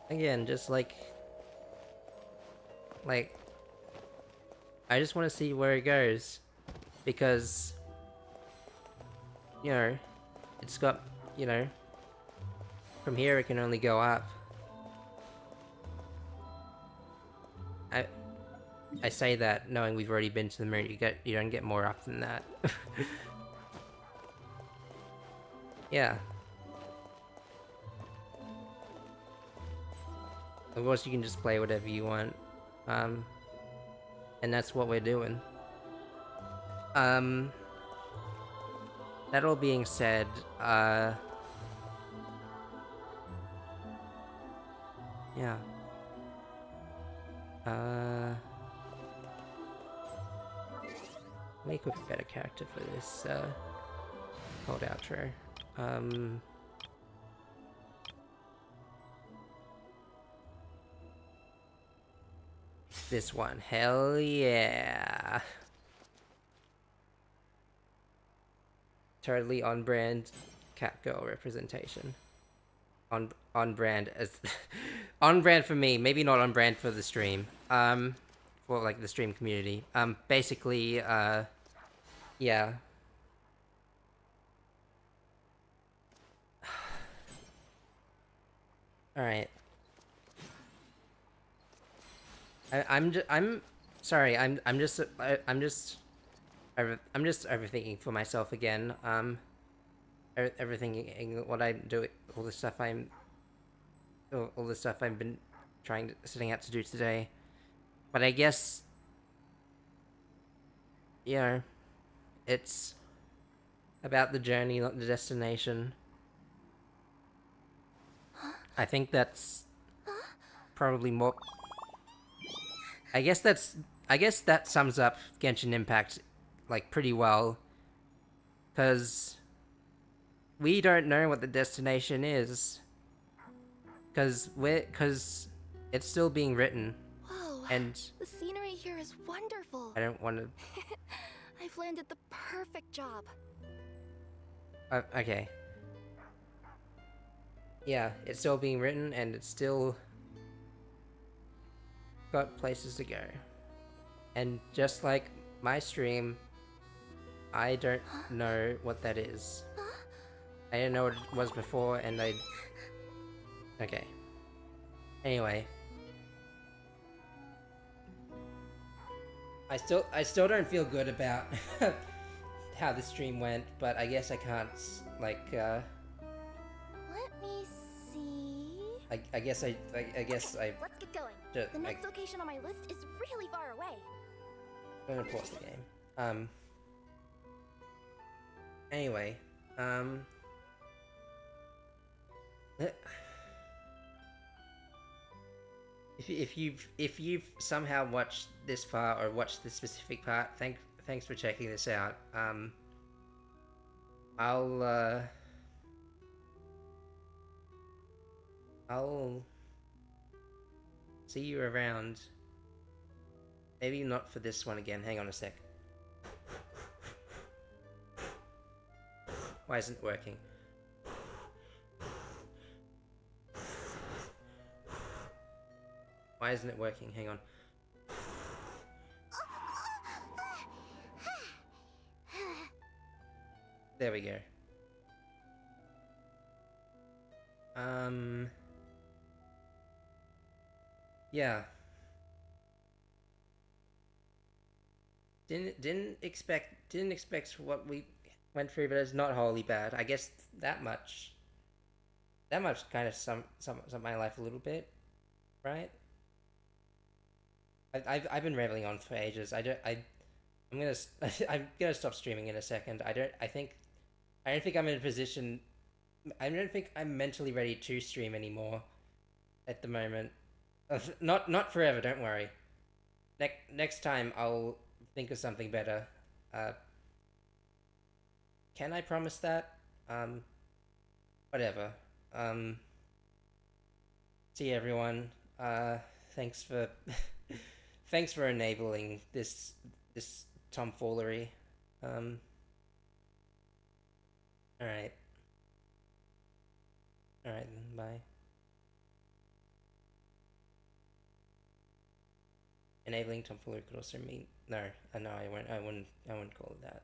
again, just like, I just want to see where it goes, because, you know, it's got, you know, from here it can only go up. I say that knowing we've already been to the moon. You don't get more up than that. Yeah. Of course, you can just play whatever you want. And that's what we're doing. That all being said, yeah. Let me equip a better character for this, cold outro. This one, hell yeah. Totally on brand Catgirl representation. On brand as on brand for me, maybe not on brand for the stream. For like the stream community. Basically, yeah. All right. I'm sorry. I'm just overthinking for myself again. Everything what I'm doing, all the stuff I've been setting out to do today. But I guess, you know, it's about the journey, not the destination. I think that's probably more... I guess that sums up Genshin Impact, like, pretty well. Because we don't know what the destination is. Because it's still being written. Whoa, and the scenery here is wonderful. I don't want to... I've landed the perfect job. Okay. Yeah, it's still being written, and it's still got places to go. And just like my stream, I don't know what that is. I didn't know what it was before, and okay. Anyway. I still don't feel good about how the stream went, but I guess I can't like Let me see. I guess I guess I Let's get going. just, The next location on my list is really far away. I'm gonna pause the game. Anyway, if you've somehow watched this far or watched this specific part, thanks for checking this out. I'll see you around. Maybe not for this one again. Hang on a sec. Why isn't it working? Why isn't it working? Hang on. There we go. Yeah. Didn't expect what we went through, but it's not wholly bad. I guess that much kind of sum my life a little bit, right? I've been rambling on for ages. I'm gonna I'm gonna stop streaming in a second. I don't think I'm in a position. I don't think I'm mentally ready to stream anymore at the moment. Not forever. Don't worry. Next time I'll think of something better. Can I promise that? Whatever. See you, everyone. Thanks for thanks for enabling this tomfoolery. All right. All right. Bye. Enabling tomfoolery could also mean no. I know I wouldn't call it that.